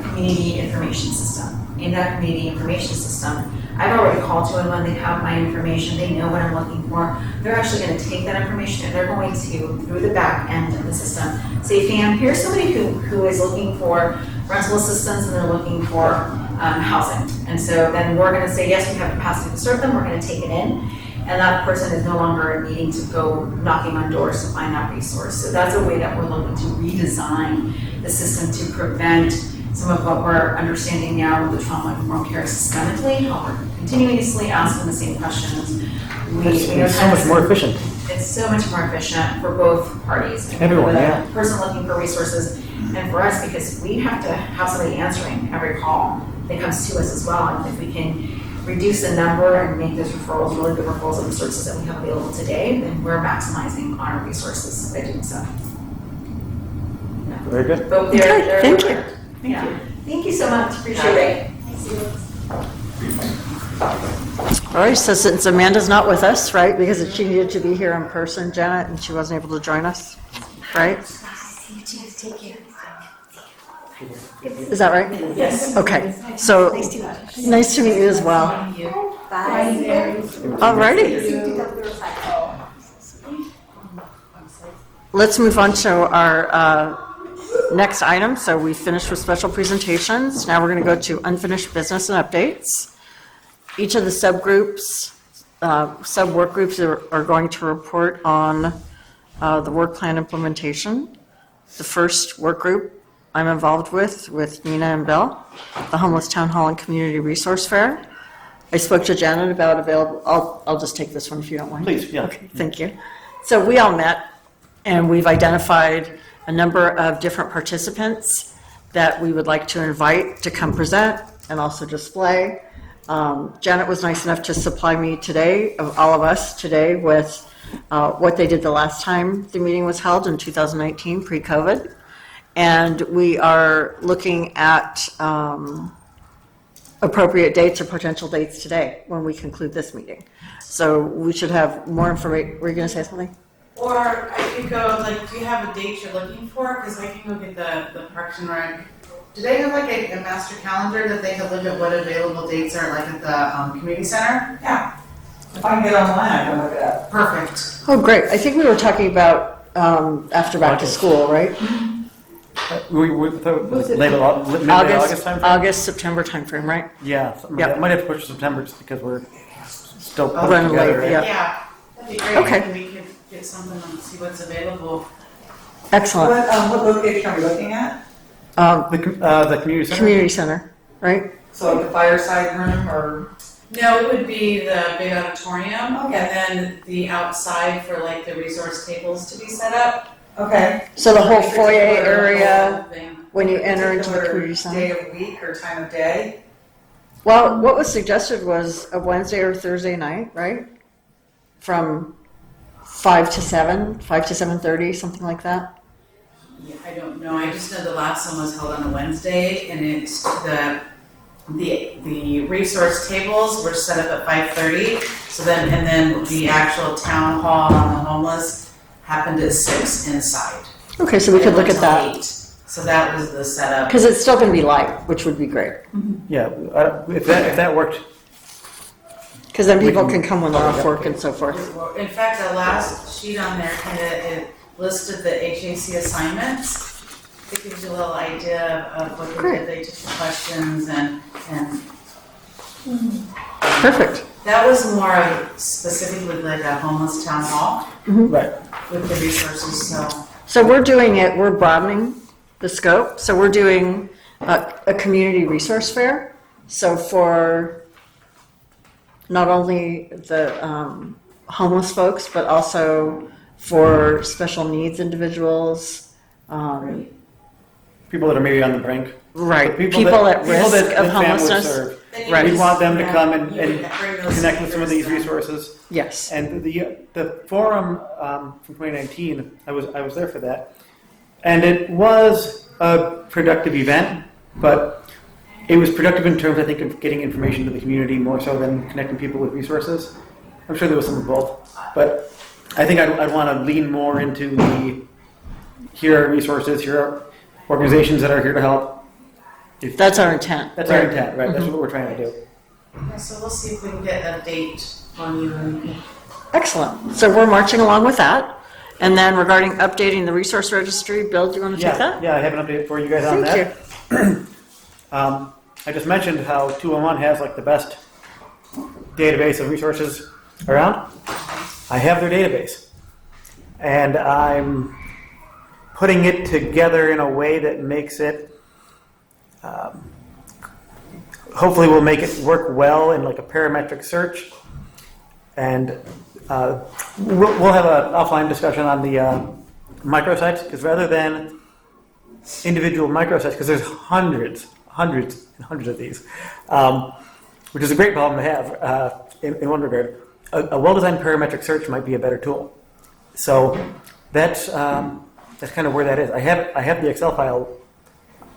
community information system. In that community information system, I've already called 211, they have my information, they know what I'm looking for. They're actually going to take that information and they're going to, through the back end of the system, say, Pam, here's somebody who is looking for rental assistance and they're looking for housing. And so then we're going to say, yes, we have capacity to serve them, we're going to take it in. And that person is no longer needing to go knocking on doors to find that resource. So that's a way that we're looking to redesign the system to prevent some of what we're understanding now with the trauma-informed care systemically, how we're continuously asking the same questions. It's so much more efficient. It's so much more efficient for both parties. Everyone, for the yeah. person looking for resources and for us, because we have to have somebody answering every call that comes to us as well. And if we can reduce the number and make those referrals really good referrals of the services that we have available today, then we're maximizing on our resources by doing so. Very good. But Okay, they're thank you. everywhere. Yeah. Thank you so much. Appreciate it. All right, so since Amanda's not with us, right, because she needed to be here in person, Janet, and she wasn't able to join us, right? Is that right? Yes. Okay, so, nice to meet you as well. All righty. Let's move on to our next item. So we finished with special presentations. Now we're going to go to unfinished business and updates. Each of the subgroups, sub-work groups are going to report on the work plan implementation. The first work group I'm involved with Nina and Bill, the Homeless Town Hall and Community Resource Fair. I spoke to Janet about available, I'll just take this one if you don't mind. Please, yeah. Okay, thank you. So we all met and we've identified a number of different participants that we would like to invite to come present and also display. Janet was nice enough to supply me today, of all of us today, with what they did the last time the meeting was held in 2019, pre-COVID. And we are looking at appropriate dates or potential dates today when we conclude this meeting. So we should have more information. Were you going to say something? Or I could go, like, do you have a date you're looking for? Because I can go get the Parks and Rec. Do they have like a master calendar that they can look at what available dates are like at the community center? Yeah. If I can get online, I can look it up. Perfect. Oh, great. I think we were talking about after back to school, right? We August time? August, September timeframe, right? Yeah, Yep. might have to push to September just because we're still putting it Running together. late, right? yeah. Yeah, that'd be great. Okay. And we could get something and see what's available. Excellent. What location are we looking at? The community center? Community center, right? So like the fireside room or? No, it would be the big auditorium. Okay. And then the outside for like the resource tables to be set up. Okay. So the whole foyer Particular area, thing. when you enter into the Particular community center? day of week or time of day? Well, what was suggested was a Wednesday or Thursday night, right? From 5 to 7, 5 to 7:30, something like that. Yeah, I don't know. I just know the last one was held on a Wednesday, and it's the resource tables were set up at 5:30. So then the actual town hall on the homeless happened at 6 inside. Okay, so we could look at Until that. 8. So that was the setup. Because it's still going to be light, which would be great. Yeah, if that worked, Because then We people can- can come when they're off work and so forth. In fact, the last sheet on there it listed the HAC assignments. It gives you a little idea of what they Great. did. They took the questions and Perfect. that was more specifically like a homeless town hall right. with the resources, so. So we're broadening the scope. So we're doing a community resource fair. So for not only the homeless folks, but also for special needs individuals. People that are maybe on the brink. Right, The people at people risk that of families homelessness. serve. Right. We want them to come and You would bring those connect with some of these speakers in. resources. Yes. And the forum from 2019, I was there for that. And it was a productive event, but it was productive in terms, I think, of getting information to the community more so than connecting people with resources. I'm sure there was some of both, but I think I'd want to lean more into the here are resources, here are organizations that are here to help. That's our intent. That's our intent, right? That's what we're trying to do. Okay, so we'll see if we can get a date on you and Excellent. So we're marching along with that. And then regarding updating the resource registry, Bill, do you want to take that? Yeah, I have an update for you guys on that. Thank you. I just mentioned how 211 has like the best database of resources around. I have their database, and I'm putting it together in a way that makes it, hopefully will make it work well in like a parametric search. And we'll have an offline discussion on the microsites, because rather than individual microsites, because there's hundreds of these, which is a great problem to have in one regard. A well-designed parametric search might be a better tool. So that's kind of where that is. I have the Excel file.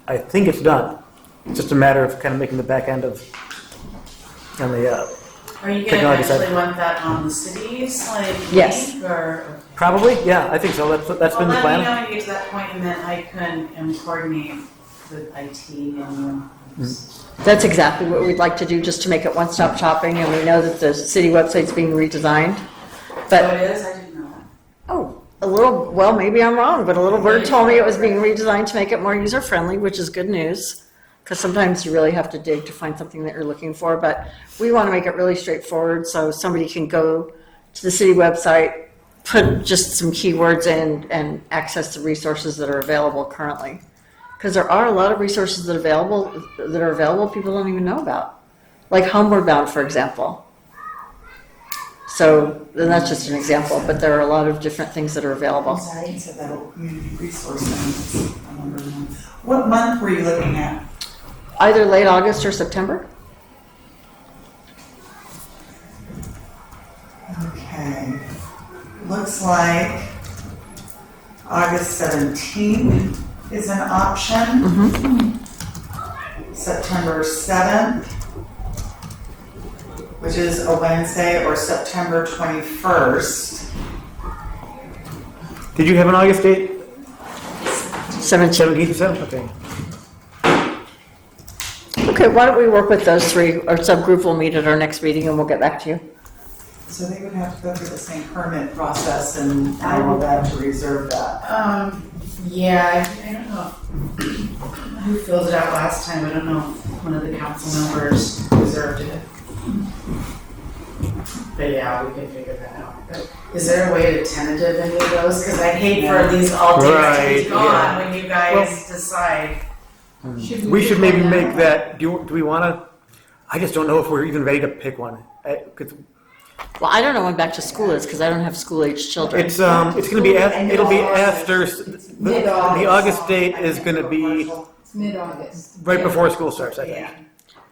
I think it's done. It's just a matter of kind of making the back end of on the are you going to technology side. eventually want that on the cities, like Yes. link, or? Probably, yeah, I think so. That's been the Well, let me know plan. when you get to that point, and then I can coordinate with IT and That's exactly what we'd like to do, just to make it one-stop shopping, and we know that the city website's being redesigned. So But, it is, I didn't know that. oh, well, maybe I'm wrong, but a little bird told me it was being redesigned to make it more user-friendly, which is good news, because sometimes you really have to dig to find something that you're looking for, but we want to make it really straightforward, so somebody can go to the city website, put just some keywords in, and access the resources that are available currently. Because there are a lot of resources that are available people don't even know about, like Homeward Bound, for example. So and that's just an example, but there are a lot of different things that are available. Sorry, you said that community resource center. I remember now. What month were you looking at? Either late August or September. Okay. Looks like August 17th is an option. September 7th, which is a Wednesday, or September 21st. Did you have an August date? 17th. 17th or 7th? Okay. Okay, why don't we work with those three? Our subgroup will meet at our next meeting and we'll get back to you. So they would have to go through the same permit process and all of that to reserve that. Yeah, I don't know who filled it out last time. I don't know if one of the council members reserved it. But yeah, we can figure that out. But is there a way to tentative any of those? Because I hate for these all dates to Right, be gone yeah. when you guys decide. We should maybe make that. Do we want to? I just don't know if we're even ready to pick one. 'Cause Well, I don't know when back to school is because I don't have school-age children. it's going to be it'll be after the August date is going to be It's mid-August. right before school starts. I think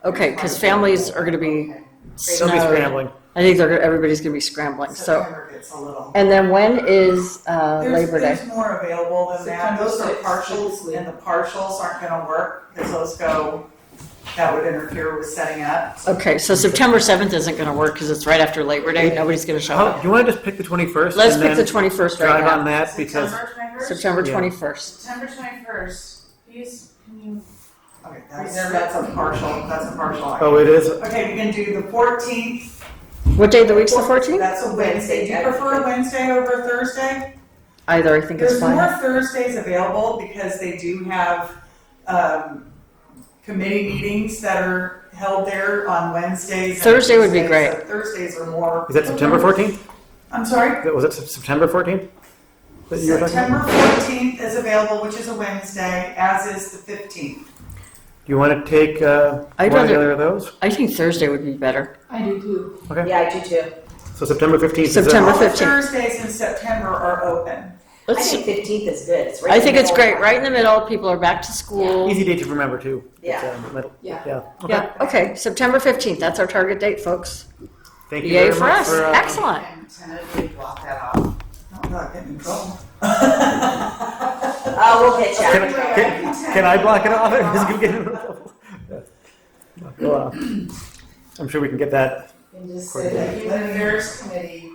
Okay, because families are going to be they'll be snowed. scrambling. I think everybody's going to be scrambling. So, September gets a little. and then when is Labor Day? There's more available than that. September Those are 6th, partials, typically. and the partials aren't gonna work, because those go, that would interfere with setting up. Okay, so September 7th isn't going to work because it's right after Labor Day. Nobody's going to show Do up. you want to just pick the 21st? Let's and pick the then 21st right drive on now. that because September 21st? September Yeah. 21st. September 21st. Please, can you? Okay, that's a partial. oh, it is. Okay, we can do the 14th. What day of the week's the 14th? That's a Wednesday. Do you prefer Wednesday over Thursday? Either, I think it's There's more fine. Thursdays available because they do have committee meetings that are held there on Wednesdays. and Thursday would be Tuesdays, great. so Thursdays are more. Is that September 14th? I'm sorry? Was it September 14th? That you were talking about? September 14th is available, which is a Wednesday, as is the 15th. Do you want to take I'd one or the rather- other of those? I think Thursday would be better. I do too. Okay. Yeah, I do too. So September 15th. September All the 15th. Thursdays in September are open. I Let's. think 15th is good. It's right I in think the it's middle. great. Right in the middle, people are back to school. Easy date to remember too. Yeah. It's, middle. Yeah. Yeah. Okay. Yeah. Okay. September 15th. That's our target date, folks. Thank you Yay very for much us. for. Excellent. And tentatively block that off. Oh, God, get in trouble. We'll get you. Can I block it off? Is it getting in trouble? Go on. I'm sure we can get that. And just say the Human Affairs Committee.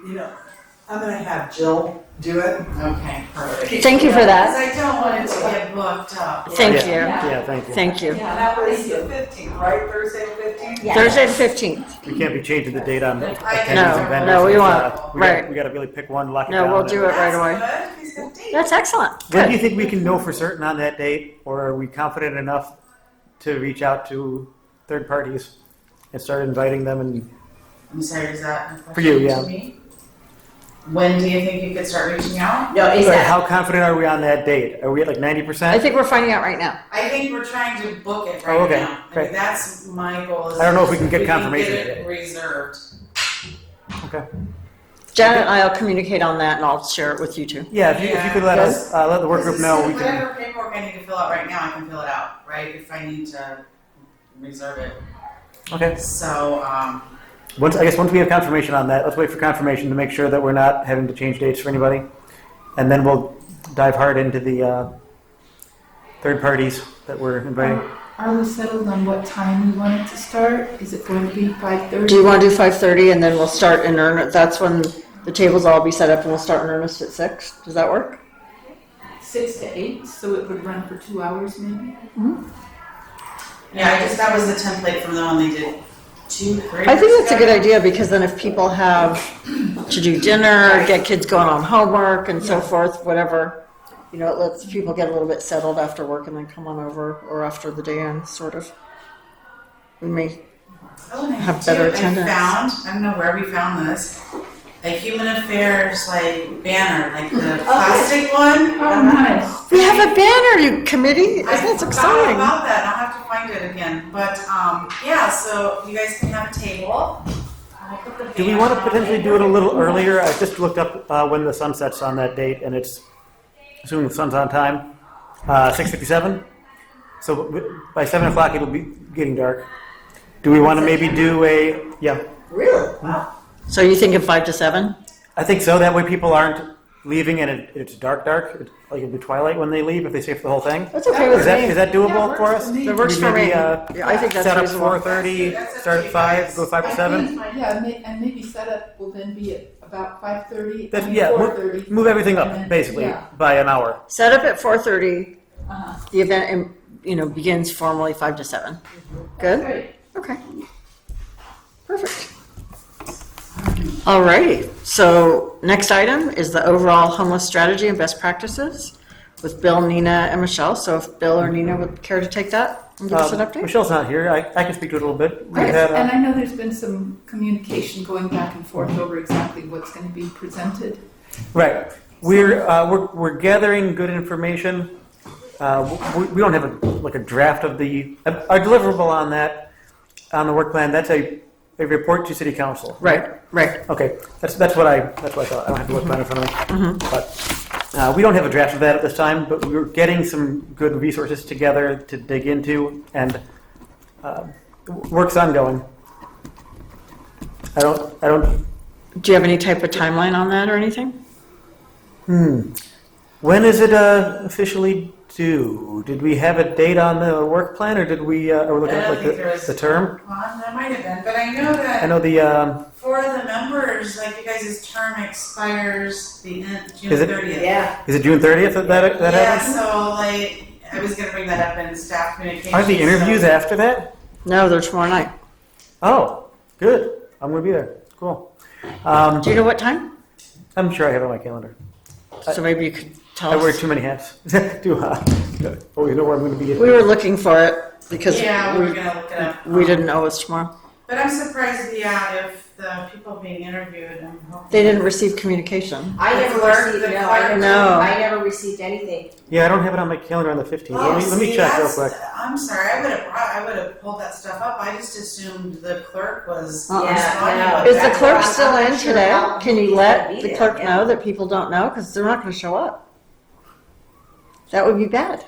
I'm gonna have Jill do it. Okay, perfect. Thank you for Because that. I don't want it to get booked up. Thank you. Yeah, thank you. Thank you. And that was the 15th, right? Thursday the 15th? Yeah. Thursday the 15th. We can't be changing the date on attendees No, and vendors. no, we It's, won't. Right. We gotta really pick one, lock it No, down. we'll do it right away. That's good. He's got dates. That's excellent. When do you Good. think we can know for certain on that date, or are we confident enough to reach out to third parties and start inviting them? And I'm sorry, is that a For you, question yeah. to me? When do you think you could start reaching out? No, is that, how confident are we on that date? Are we at like 90%? I think we're finding out right now. I think we're trying to book it right Oh, okay, now. I great. mean, that's my goal. Is I don't know if we can get get confirmation it today. reserved. Okay. Janet and I will communicate on that, and I'll share it with you too. Yeah, if you could let us, let the work group know, we can. Whatever paperwork I need to fill out right now, I can fill it out, right? If I need to reserve it. Okay. So, I guess once we have confirmation on that, let's wait for confirmation to make sure that we're not having to change dates for anybody. And then we'll dive hard into the third parties that we're inviting. Are we settled on what time we want it to start? Is it going to be 5:30? Do you want to do 5:30 and then we'll start in earnest? That's when the tables all be set up and we'll start in earnest at 6. Does that work? 6 to 8, so it would run for 2 hours maybe? yeah, that was the template from the one they did 2, 3 I think years that's a ago. good idea because then if people have to do dinner, get kids going on homework and so forth, whatever, you know, it lets people get a little bit settled after work and then come on over or after the day ends, sort of. We may, Oh, and I have too, better attendance. I don't know where we found this, a Human Affairs like banner, like the plastic one. Oh, nice. we have a banner, you committee. I That's forgot exciting. about that. I'll have to find it again. But yeah, so you guys can have a table. I'll put the Do we banner want to on potentially do it a little earlier? I just looked up when the sun sets on that date, and it's, assuming the sun's on time, 6:57. So by 7 o'clock, it'll be getting dark. Do we want to maybe do yeah, really? Wow. So you think of 5 to 7? I think so. That way people aren't leaving and it's dark, like it'll be twilight when they leave if they stay for the whole thing. That's okay with Is me. that doable Yeah, for us? That works for me. Maybe, Yeah, I think that's set up reasonable. 4:30, That's up start to at you 5, guys. go 5 to 7? Yeah, and maybe setup will then be at about 5:30, That's, 4:30. move everything and up then- basically yeah. by an hour. Set up at 4:30. Uh-huh. The event, begins formally 5 to 7. Good? Great. Okay. Perfect. All righty. So next item is the overall homeless strategy and best practices with Bill, Nina, and Michelle. So if Bill or Nina would care to take that and give us an update? Michelle's not here. I can speak to it a little bit. We Right, had, and I know there's been some communication going back and forth over exactly what's going to be presented. right. We're gathering good information. We don't have a draft of our deliverable on that, on the work plan. That's a report to city council. Right. Okay, that's what I thought. I don't have the work plan in front of me. But we don't have a draft of that at this time, but we're getting some good resources together to dig into, and work's ongoing. I don't. Do you have any type of timeline on that or anything? When is it officially due? Did we have a date on the work plan, or did we? Are we looking I at don't like think there was the term? one. That might have been, but I know that I know the. for the members, like you guys' term expires the end June Is it- 30th. Yeah. Is it June 30th that Yeah, happens? so like I was gonna bring that up in staff communication. Aren't the interviews so- after that? No, they're tomorrow night. Oh, good. I'm gonna be there. Cool. Do you know what time? I'm sure I have it on my calendar. So maybe you could tell I wear us. too many hats. Do always know where I'm going to be. We were looking for it because Yeah, we were gonna look it up. we didn't know it was tomorrow. But I'm surprised, if the people being interviewed, I'm hoping. They didn't receive communication. I The never clerk- received, the no, clerk- I never received anything. Yeah, I don't have it on my calendar on the 15th. Oh, let me see, check real that's- quick. I'm sorry, I would have pulled that stuff up. I just assumed the clerk was Uh-uh. responding Yeah, with Is the that. clerk I'm still not in sure today? how Can you he's let gonna be the there, clerk yeah. know that people don't know? Because they're not going to show up. That would be bad.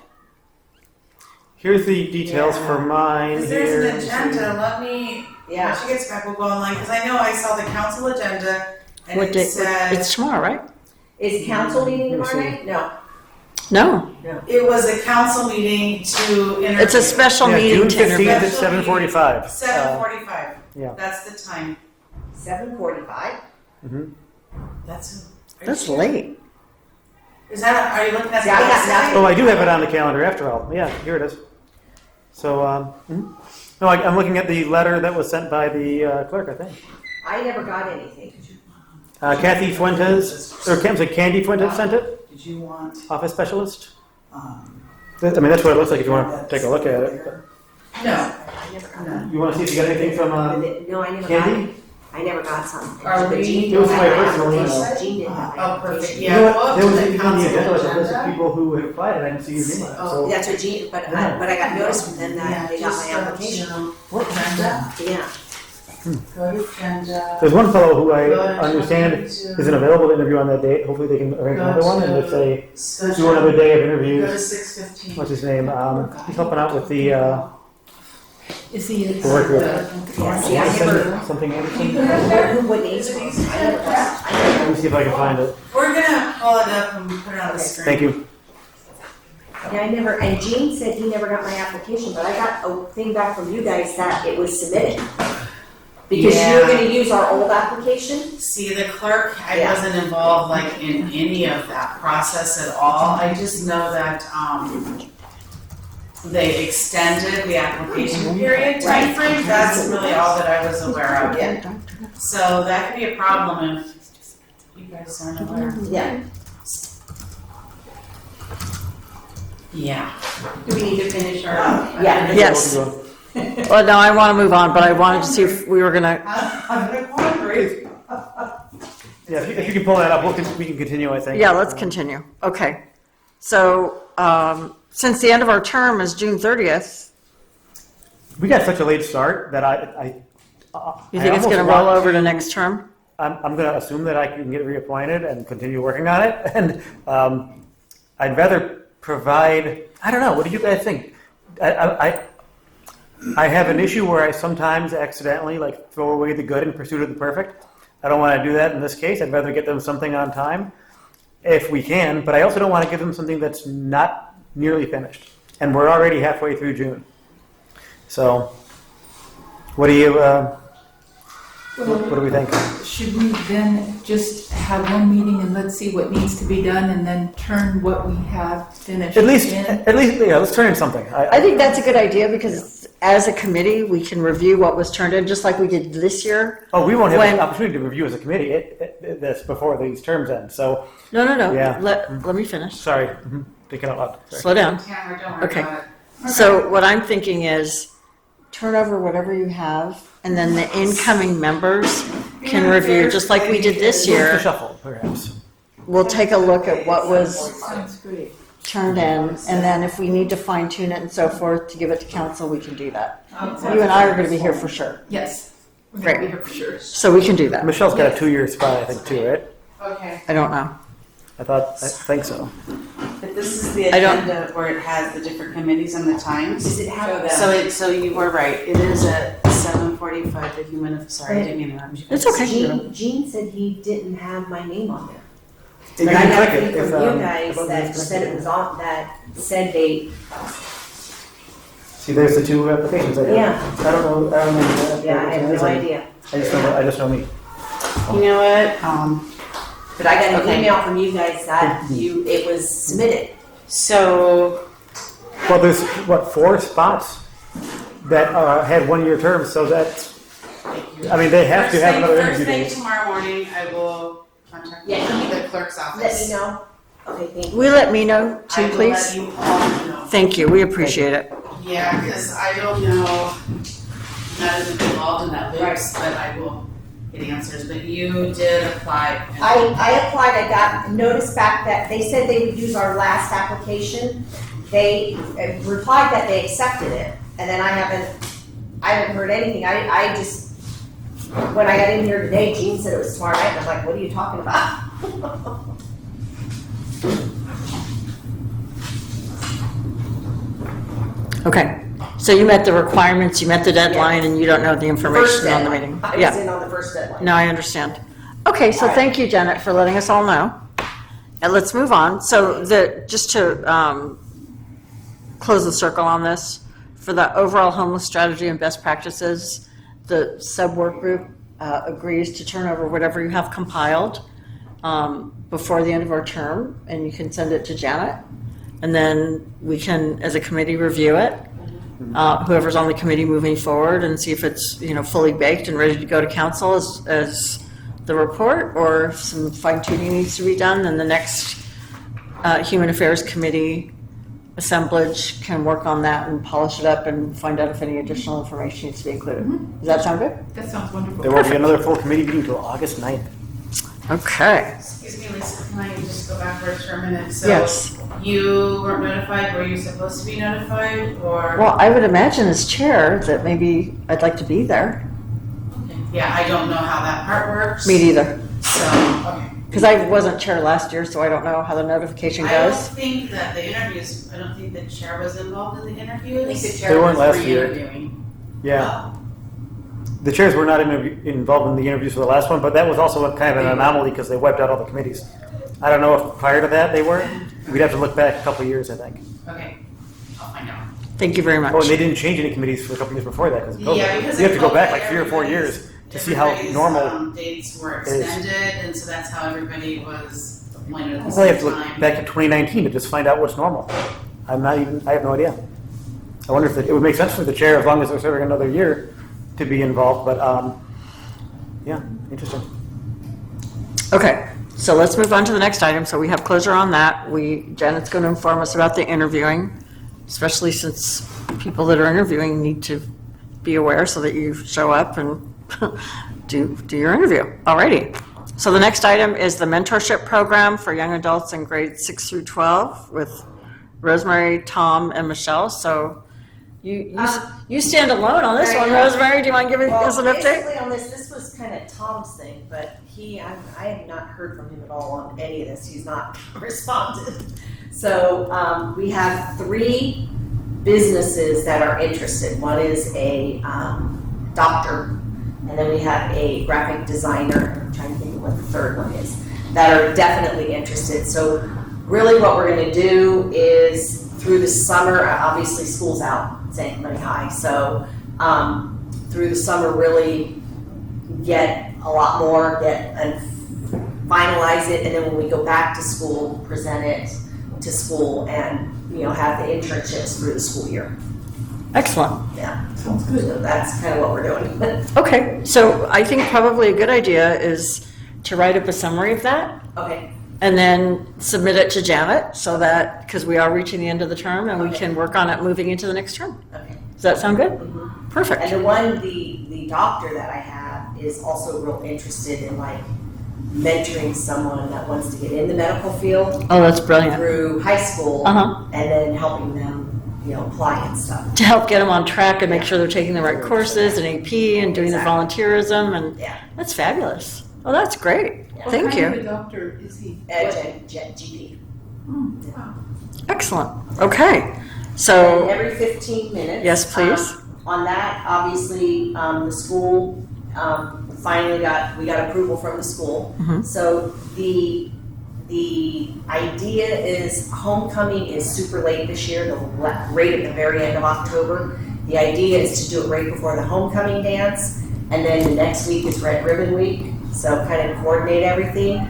Here's the details Yeah. for mine. Because there's here. an agenda, let me, Yeah. when she gets back, we'll go online, because I know I saw the council agenda, and What it day? said, It's tomorrow, right? Is council meeting Let me tomorrow see. night? No. No, It was a council meeting to interview. it's a special Yeah, meeting June to 15th interview. at 7:45. 7:45. yeah. That's the time. 7:45? Are you That's sure? late. Is that, are you looking at the See, I got website? Oh, I do have it on the calendar after all. Yeah, here it is. So, no, I'm looking at the letter that was sent by the clerk, I think. I never got anything. Kathy Fuentes, or Candy Fuentes sent it, Did you want, office specialist. um, I mean, that's what it looks like if you want to take a look at it. No. I never got it. You want to see if you got anything from No, I never got Candy? it. I never got something. Are But we- Jean It was didn't my have my personal email. application. Jean didn't have my Oh, perfect, application. yeah. You know go what? up There to was the even on the council agenda, like a list of agenda. people who had applied, and I didn't see your name on it. Oh, So, That's what Jean, but I got notice from them that they got my application. What agenda? Yeah. Go to agenda. there's one fellow who I Go to understand 22. isn't available to interview on that date. Hopefully they can arrange another one, and if they do another day of Go to interviews, 6:15. what's his name? He's helping out with the Is he? work group. Yeah, see, I never, Something Anderson. what names were these? I never got, I never. Let me see if I can find it. We're gonna pull it up and put it on the screen. Thank you. Yeah, I never, and Gene said he never got my application, but I got a thing back from you guys that it was submitted. Because you were Yeah. gonna use our old application? See, the clerk, I Yeah. wasn't involved like in any of that process at all. I just know that, they extended the application period timeframe. That's really all that I was aware of. Yeah. So that could be a problem if you guys aren't aware. Yeah. Yeah. Do we need to finish our? Yeah. Yes. Well, no, I want to move on, but I wanted to see if we were going to, I'm gonna cooperate. Yeah, if you can pull that up, we can continue, I think. yeah, let's continue. Okay. So, since the end of our term is June 30th, We got such a late start that you think it's going to roll over to next term? I'm going to assume that I can get reappointed and continue working on it. And I'd rather provide, I don't know, what do you guys think? I have an issue where I sometimes accidentally like throw away the good in pursuit of the perfect. I don't want to do that in this case. I'd rather get them something on time if we can, but I also don't want to give them something that's not nearly finished. And we're already halfway through June. So what do you, what do we think? Should we then just have one meeting and let's see what needs to be done and then turn what we have finished At least, in? yeah, let's turn in something. I think that's a good idea because as a committee, we can review what was turned in, just like we did this year. Oh, we won't have When- an opportunity to review as a committee this before these terms end. So, No. Yeah. Let me finish. sorry, thinking out loud. Sorry. Slow down. Tamara, don't worry Okay. about it. So what I'm thinking is turn over whatever you have and then the incoming members can review, just like we did this To year. shuffle, perhaps. We'll take a look at what was Sounds great. turned in, and then if we need to fine tune it and so forth to give it to council, we can do that. You and I are gonna be here for sure, Yes. We're gonna be Great. here for sure. so we can do that. Michelle's got a 2-year spot, I think, too, right? Okay. I don't know. I think so. But this is the I don't- agenda where it has the different committees and the times. Does it have So you were right, it is at 7:45, the sorry, I didn't mean to interrupt you. It's okay. Gene said he didn't have my name on there. You But I can got a click thing it if, from you guys if that said it was on, that said they, See, there's the 2 applications I have. Yeah. I don't know. yeah, I have no idea. I just know me. You know what, But I got an Okay. email from you guys that it was submitted. so, Well, there's, 4 spots that had 1-year terms, so that's, I mean, they have to have another interview First thing date. tomorrow morning, I will contact Yeah. the clerk's Let office. me know. Okay, thank you. Will you let me know I too, will please? let you all know. Thank you, we appreciate it. Yeah, because I don't know, not as involved in that loops, but I will get answers. But you did apply. and- I applied, I got notice back that they said they would use our last application. They replied that they accepted it, and then I haven't heard anything. I just, when I got in here today, Gene said it was tomorrow night, and I'm like, what are you talking about? Okay, so you met the requirements, you met the deadline, and you don't know the First information on the deadline. meeting? I was Yeah, in on the first deadline. no, I understand. Okay, so thank you, Janet, for letting us all know. And let's move on. So just to close the circle on this, for the overall homeless strategy and best practices, the sub-work group agrees to turn over whatever you have compiled before the end of our term, and you can send it to Janet. And then we can, as a committee, review it. Whoever's on the committee moving forward, and see if it's fully baked and ready to go to council as the report, or if some fine tuning needs to be done. Then the next Human Affairs Committee assemblage can work on that and polish it up and find out if any additional information needs to be included. Does that sound good? That sounds wonderful. There won't be another full committee meeting until August 9th. Okay. Excuse me, Lisa, can I just go backwards for a minute? So Yes. you weren't notified, were you supposed to be notified, or? Well, I would imagine as chair that maybe I'd like to be there. Yeah, I don't know how that part works. Me neither. So, okay. Because I wasn't chair last year, so I don't know how the notification I don't goes. think that the interviews, I don't think the chair was involved in the interviews. I think the They chair weren't was last year. re-interviewing. Yeah. The chairs were not involved in the interviews for the last one, but that was also kind of an anomaly because they wiped out all the committees. I don't know if prior to that they were. We'd have to look back a couple of years, I think. Okay, I'll find out. Thank you very much. Oh, and they didn't change any committees for a couple of years before that because of COVID. Yeah, because You have to go of back COVID, like 3 or 4 years to see how everybody's, normal. dates were is. extended, and so that's how everybody was appointed at the I probably have same to look time. back to 2019 to just find out what's normal. I have no idea. I wonder if it would make sense for the chair, as long as they're serving another year, to be involved, but yeah, interesting. Okay, so let's move on to the next item. So we have closure on that. Janet's going to inform us about the interviewing, especially since people that are interviewing need to be aware so that you show up and do your interview. Alrighty. So the next item is the mentorship program for young adults in grades 6 through 12 with Rosemary, Tom, and Michelle. So you stand alone on this one, Rosemary. Do you mind giving us an update? Basically on this was kind of Tom's thing, but I have not heard from him at all on any of this. He's not responded. So we have 3 businesses that are interested. One is a doctor, and then we have a graphic designer. I'm trying to think of what the third one is, that are definitely interested. So really what we're going to do is through the summer, obviously school's out, St. Clemente High, so through the summer really get a lot more, and finalize it, and then when we go back to school, present it to school and have the internships through the school year. Excellent. Yeah. Sounds good. So that's kind of what we're doing. Okay, so I think probably a good idea is to write up a summary of that Okay. and then submit it to Janet so that, because we are reaching the end of the term and we can work on it moving into the next term. Okay. Does that sound good? Mm-hmm. Perfect. And the doctor that I have is also real interested in like mentoring someone that wants to get in the medical field Oh, that's brilliant. through high school, Uh-huh. and then helping them, apply and stuff. To help get them on track and make sure they're taking the right courses and AP and doing the volunteerism, and Yeah. that's fabulous. Oh, that's great. Yeah. Thank What kind of you. a doctor is he? GP. Excellent. Okay, And so, every 15 minutes. Yes, please. On that, obviously, the school, finally we got approval from the school. Mhm. So the idea is homecoming is super late this year, right at the very end of October. The idea is to do it right before the homecoming dance, and then the next week is Red Ribbon Week, so kind of coordinate everything.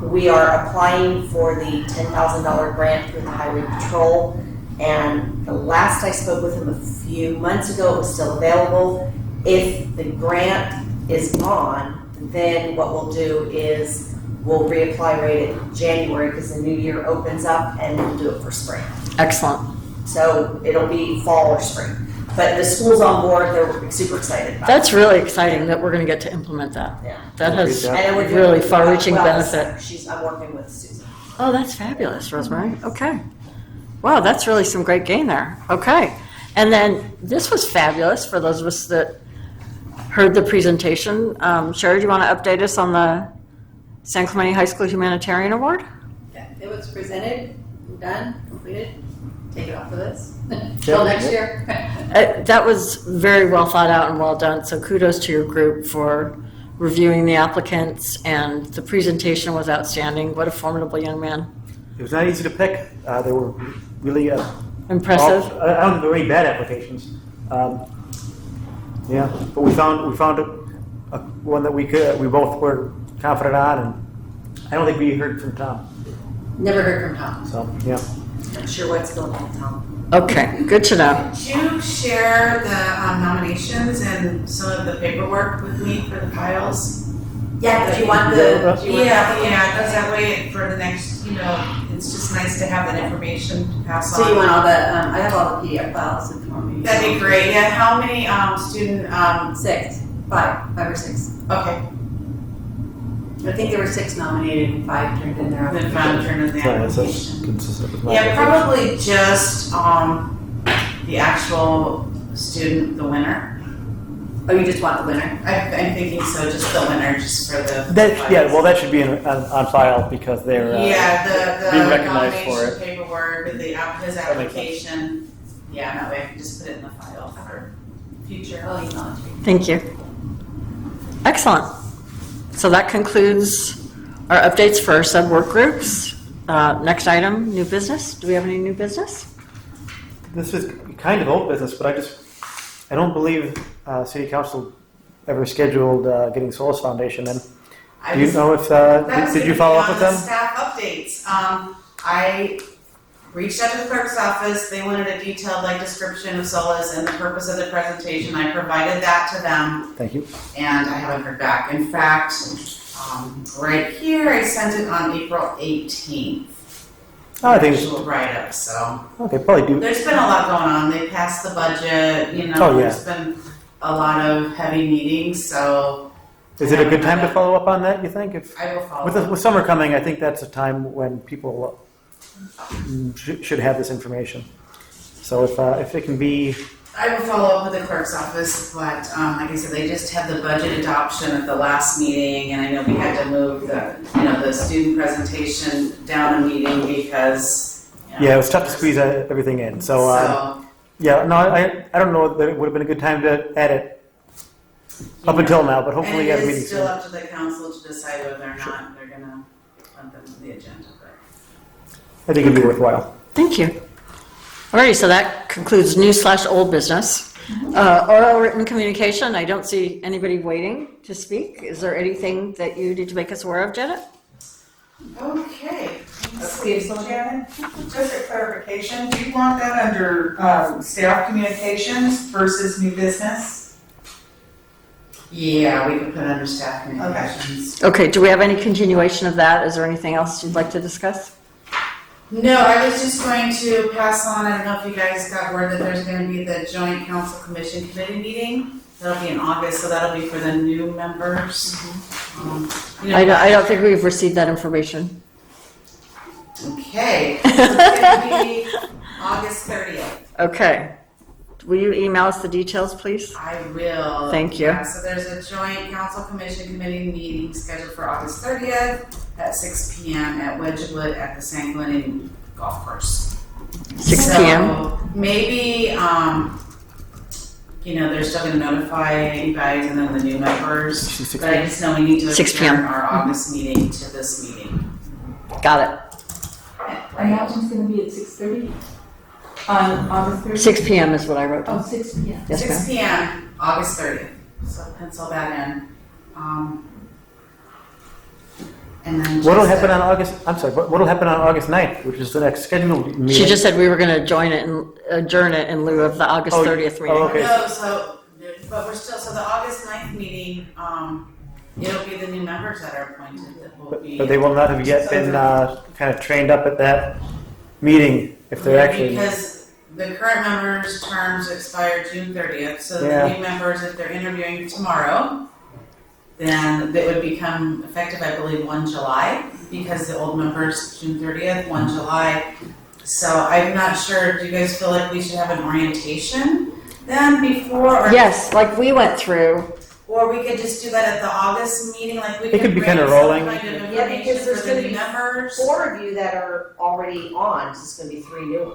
We are applying for the $10,000 grant through the Highway Patrol, and the last I spoke with him a few months ago, it was still available. If the grant is gone, then what we'll do is we'll reapply right in January because the new year opens up, and we'll do it for spring. excellent. So it'll be fall or spring. But the school's on board, they're super excited about it. That's really exciting that we're going to get to implement that. Yeah. That has And then we're doing really it far-reaching well, benefit. I'm working with Susan. Oh, that's fabulous, Rosemary. Okay. Wow, that's really some great gain there. Okay. And then this was fabulous for those of us that heard the presentation. Sherry, do you want to update us on the San Clemente High School Humanitarian Award? Yeah, it was presented, done, completed, take it off the list. Till Till next year. That was very well thought out and well done, so kudos to your group for reviewing the applicants, and the presentation was outstanding. What a formidable young man. It was not easy to pick. They were really Impressive. I don't think there were any bad applications. Yeah, but we found one that we both were confident on, and I don't think we heard from Tom. Never heard from Tom. So yeah. Not sure what's going on, Tom. Okay, good to know. Did you share the nominations and some of the paperwork with me for the files? Yeah, do you want the? Yeah, because that way for the next, it's just nice to have that information to pass on. So you want all the, I have all the PDF files if you want me. That'd be great, yeah, how many, student, 5 or 6. okay, I think there were 6 nominated and 5 turned in their then found turn in the Sorry, that's application. consistent with my Yeah, application. probably just, the actual student, the winner. Oh, you just want the winner? I'm thinking so, just the winner, just for the. That should be on file because they're Yeah, the being recognized for nomination it. paperwork, his That makes sense. application. Yeah, that way I can just put it in the file for future. Oh, you know. Thank you. Excellent. So that concludes our updates for our sub-work groups. Next item, new business. Do we have any new business? This is kind of old business, but I don't believe City Council ever scheduled getting Souls Foundation in. Do you know if, did you follow up with them? Staff updates. I reached out to the clerk's office. They wanted a detailed description of SOLAS and the purpose of the presentation. I provided that to them. Thank you. And I haven't heard back. In fact, right here, I sent it on April 18th. Oh, I think Actual write-up, so. okay, probably do. There's been a lot going on. They passed the budget, Oh, yeah. there's been a lot of heavy meetings, so. Is it a good time to follow up on that, you think? I will follow up. With summer coming, I think that's a time when people should have this information. So if it can be, I will follow up with the clerk's office, but like I said, they just had the budget adoption at the last meeting, and I know we had to move the student presentation down a meeting because. yeah, it was tough to squeeze everything in. So yeah, no, I don't know that it would have been a good time to add it up until now, but hopefully at a And it meeting is still soon. up to the council to decide whether or not they're gonna put them on the agenda, but. I think it'd be worthwhile. Thank you. Alrighty, so that concludes new/old business. Oral written communication, I don't see anybody waiting to speak. Is there anything that you need to make us aware of, Janet? Okay. Shannon, just a clarification, do you want that under staff communications versus new business? Yeah, we can put under staff communications. Okay, do we have any continuation of that? Is there anything else you'd like to discuss? No, I was just going to pass on, I don't know if you guys got word that there's gonna be the joint council commission committee meeting. That'll be in August, so that'll be for the new members. I don't think we've received that information. Okay, so it's gonna be August 30th. Okay. Will you email us the details, please? I will. Thank you. Yeah, so there's a joint council commission committee meeting scheduled for August 30th at 6 p.m. at Wedgewood at the San Clemente Golf Course. 6 p.m. So maybe, they're still gonna notify you guys and then the new members. 6 But I just know we need to 6 p.m. adjourn our August meeting to this meeting. Got it. And that one's gonna be at 6:30 on August 30th? 6 p.m. is what I wrote Oh, down. 6 p.m. Yes, 6 ma'am. p.m., August 30th. So pencil that in. And then What'll happen on August, I'm sorry, what'll happen on August 9th, which is the next scheduled meeting? She just said we were going to adjourn it in lieu of the August 30th meeting. Oh, okay. No, but we're still, so the August 9th meeting, it'll be the new members that are appointed that will be. But they will not have yet been kind of trained up at that meeting if they're actually. Because the current members' terms expire June 30th, so Yeah. the new members, if they're interviewing tomorrow, then they would become effective, I believe, 1 July, because the old members, June 30th, 1 July. So I'm not sure, do you guys feel like we should have an orientation then before? Or Yes, like we went through. Or we could just do that at the August meeting, like we It could be bring kinda some rolling. kind of Yeah, because information there's for the gonna new be members. 4 of you that are already on, so it's gonna be 3 new,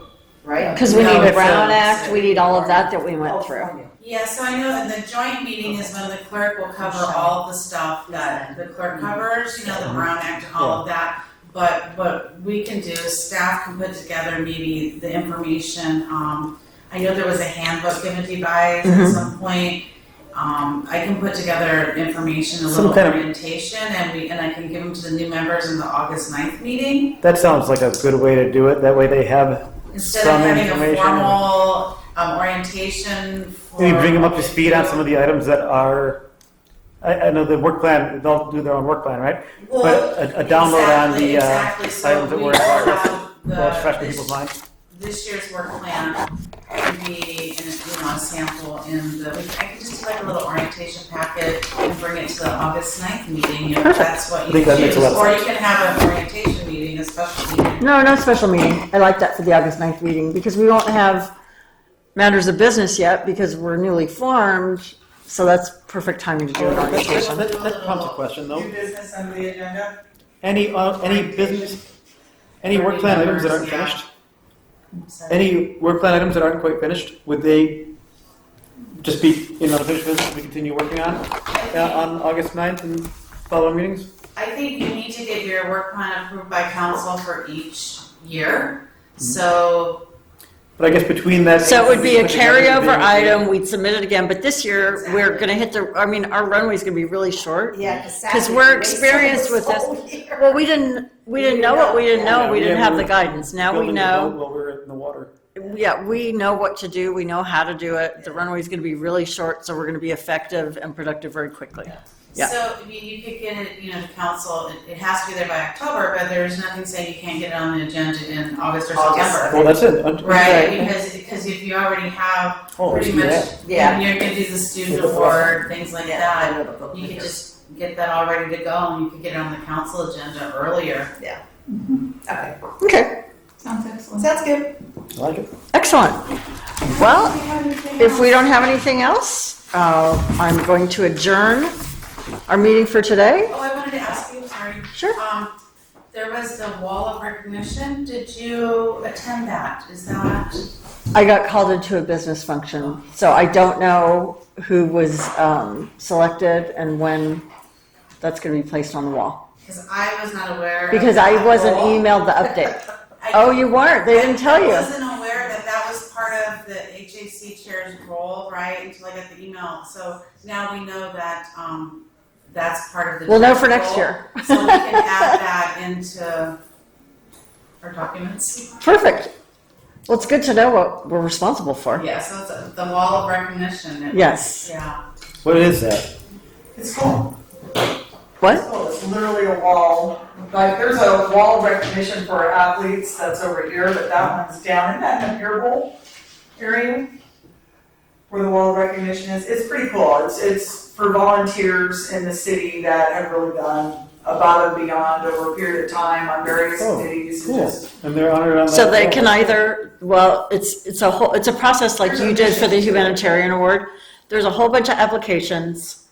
right? Because we No, need the Brown it's- Act, we need all of that we went through. Yeah, so I know in the joint meeting is when the clerk will cover all the stuff that the clerk covers, you know, the Brown Act and all of that. But what we can do is staff can put together maybe the information, I know there was a handbook given to you guys at some point. I can put together information, a Some little kind of- orientation, and I can give them to the new members in the August 9th meeting. That sounds like a good way to do it. That way they have Instead some of having a information. formal orientation for. Maybe bring them up to speed on some of the items that are, I know the work plan, they'll do their own work plan, right? Well, But a download on the exactly. So items that we were in progress, have well, it's fresh in this- people's minds. This year's work plan could be in a sample in the, I could just do like a little orientation packet and bring it to the August 9th meeting if that's what I you think that makes a choose. lot of Or you sense. can have an orientation meeting, a special meeting. No special meeting. I like that for the August 9th meeting, because we won't have matters of business yet, because we're newly formed, so that's perfect timing to do an orientation. That prompts a question though. New business under the agenda? Any business, any work plan items that aren't finished? Any work plan items that aren't quite finished, would they just be in unfinished business we continue working on August 9th and following meetings? I think you need to get your work plan approved by council for each year. So But I guess between that. So it would be a put together carryover the- item, we'd submit it again, but this year, we're gonna hit our runway's gonna be really short. Yeah, Because we're experienced with this. Well, we didn't know what we didn't know, we didn't have the guidance. Now we Building the boat know, while we're in the water. yeah, we know what to do, we know how to do it. The runway's gonna be really short, so we're gonna be effective and productive very quickly. Yeah. So, I mean, you could get it, you know, to council, it has to be there by October, but there's nothing saying you can't get it on the agenda in August or September. Well, that's it. Right, because if you already have Oh, pretty let's do much, that. Yeah. you're gonna do the student award, things like that, you could just get that all ready to go and you could get it on the council agenda earlier. Okay, Okay, Sounds excellent. sounds good. I like it. excellent. Well, if we don't have anything else, I'm going to adjourn our meeting for today. Oh, I wanted to ask you, sorry. Sure. There was the wall of recognition, did you attend that? Is that? I got called into a business function, so I don't know who was selected and when that's going to be placed on the wall. Because I was not aware. of Because I that wasn't wall. emailed the update. I- Oh, you weren't? They didn't tell I you? wasn't aware that that was part of the HAC chair's role, right, until I got the email. So now we know that, that's part of the. We'll know for chair's next role. year. So we can add that into our documents. Perfect. Well, it's good to know what we're responsible for. Yeah, so it's the wall of recognition. It- Yes. Yeah. What is that? It's cool. What? It's literally a wall. Like, there's a wall of recognition for our athletes that's over here, but that one's down in that beer bowl area where the wall of recognition is. It's pretty cool. It's for volunteers in the city that have really done above and beyond over a period of time on various Oh, committees. Cool. Just And they're honored on that. So they can wall. either, well, it's a process like you did for the Humanitarian Award. There's a whole bunch of applications,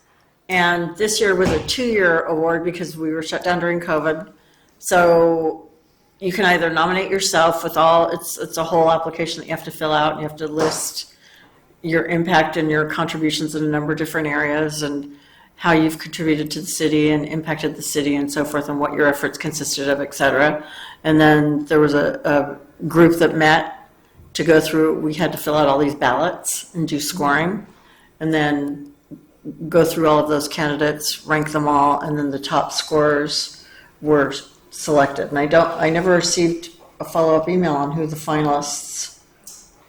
and this year was a 2-year award because we were shut down during COVID. So you can either nominate yourself with it's a whole application that you have to fill out, and you have to list your impact and your contributions in a number of different areas, and how you've contributed to the city and impacted the city and so forth, and what your efforts consisted of, et cetera. And then there was a group that met to go through, we had to fill out all these ballots and do scoring, and then go through all of those candidates, rank them all, and then the top scorers were selected. And I never received a follow-up email on who the finalists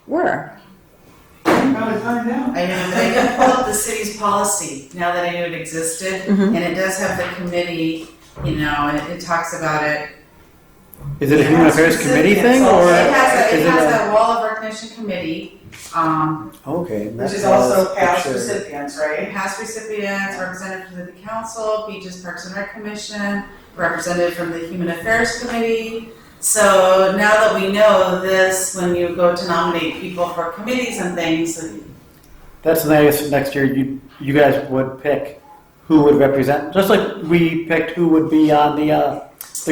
were. probably find out. I know, but I can pull up the city's policy now that I knew it existed, Mhm. and it does have the committee, you know, and it talks about it. Is it a human affairs committee thing It or? It has is it a wall of recognition committee, Okay. and Which that's is also a past picture. recipients, right? past recipients, representative of the council, Beaches Parks and Rec Commission, representative from the Human Affairs Committee. So now that we know this, when you go to nominate people for committees and things, That's nice. Next year, you guys would pick who would represent, just like we picked who would be on the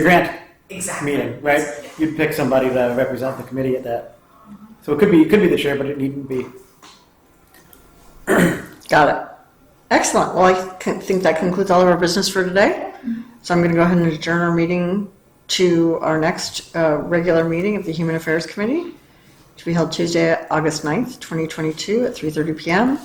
grant exactly. meeting, right? You'd pick somebody to represent the committee at that. So it could be the chair, but it needn't be. Got it. Excellent. Well, I think that concludes all of our business for today. So I'm going to go ahead and adjourn our meeting to our next regular meeting of the Human Affairs Committee, to be held Tuesday, August 9th, 2022 at 3:30 p.m.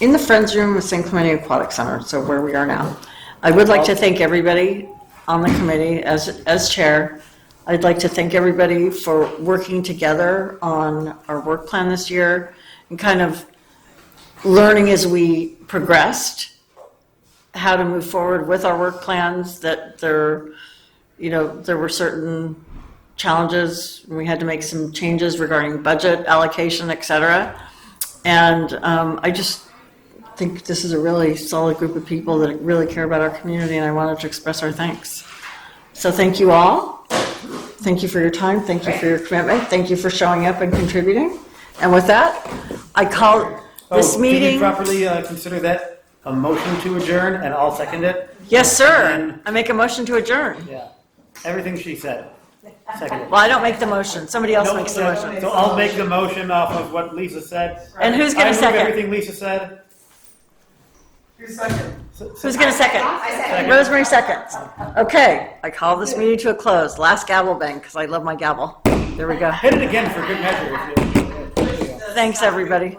in the Friends Room of St. Clemente Aquatic Center, so where we are now. I would like to thank everybody on the committee as chair. I'd like to thank everybody for working together on our work plan this year and kind of learning as we progressed how to move forward with our work plans, that there were certain challenges. We had to make some changes regarding budget allocation, et cetera. And I just think this is a really solid group of people that really care about our community, and I wanted to express our thanks. So thank you all. Thank you for your time. Thank you for your commitment. Thank you for showing up and contributing. And with that, I call this Did meeting. you properly consider that a motion to adjourn, and I'll second it? Yes, sir. And- I make a motion to adjourn. Yeah. Everything she said. Second. Well, I don't make the motion. Somebody else makes the motion. So I'll make the motion off of what Lisa said. And who's I going to move second? everything Lisa said. Who's second? Who's going to second? Rosemary seconds. Okay, I call this meeting to a close. Last gavel bang, because I love my gavel. There we go. Hit it again for good measure. If you- Thanks, everybody.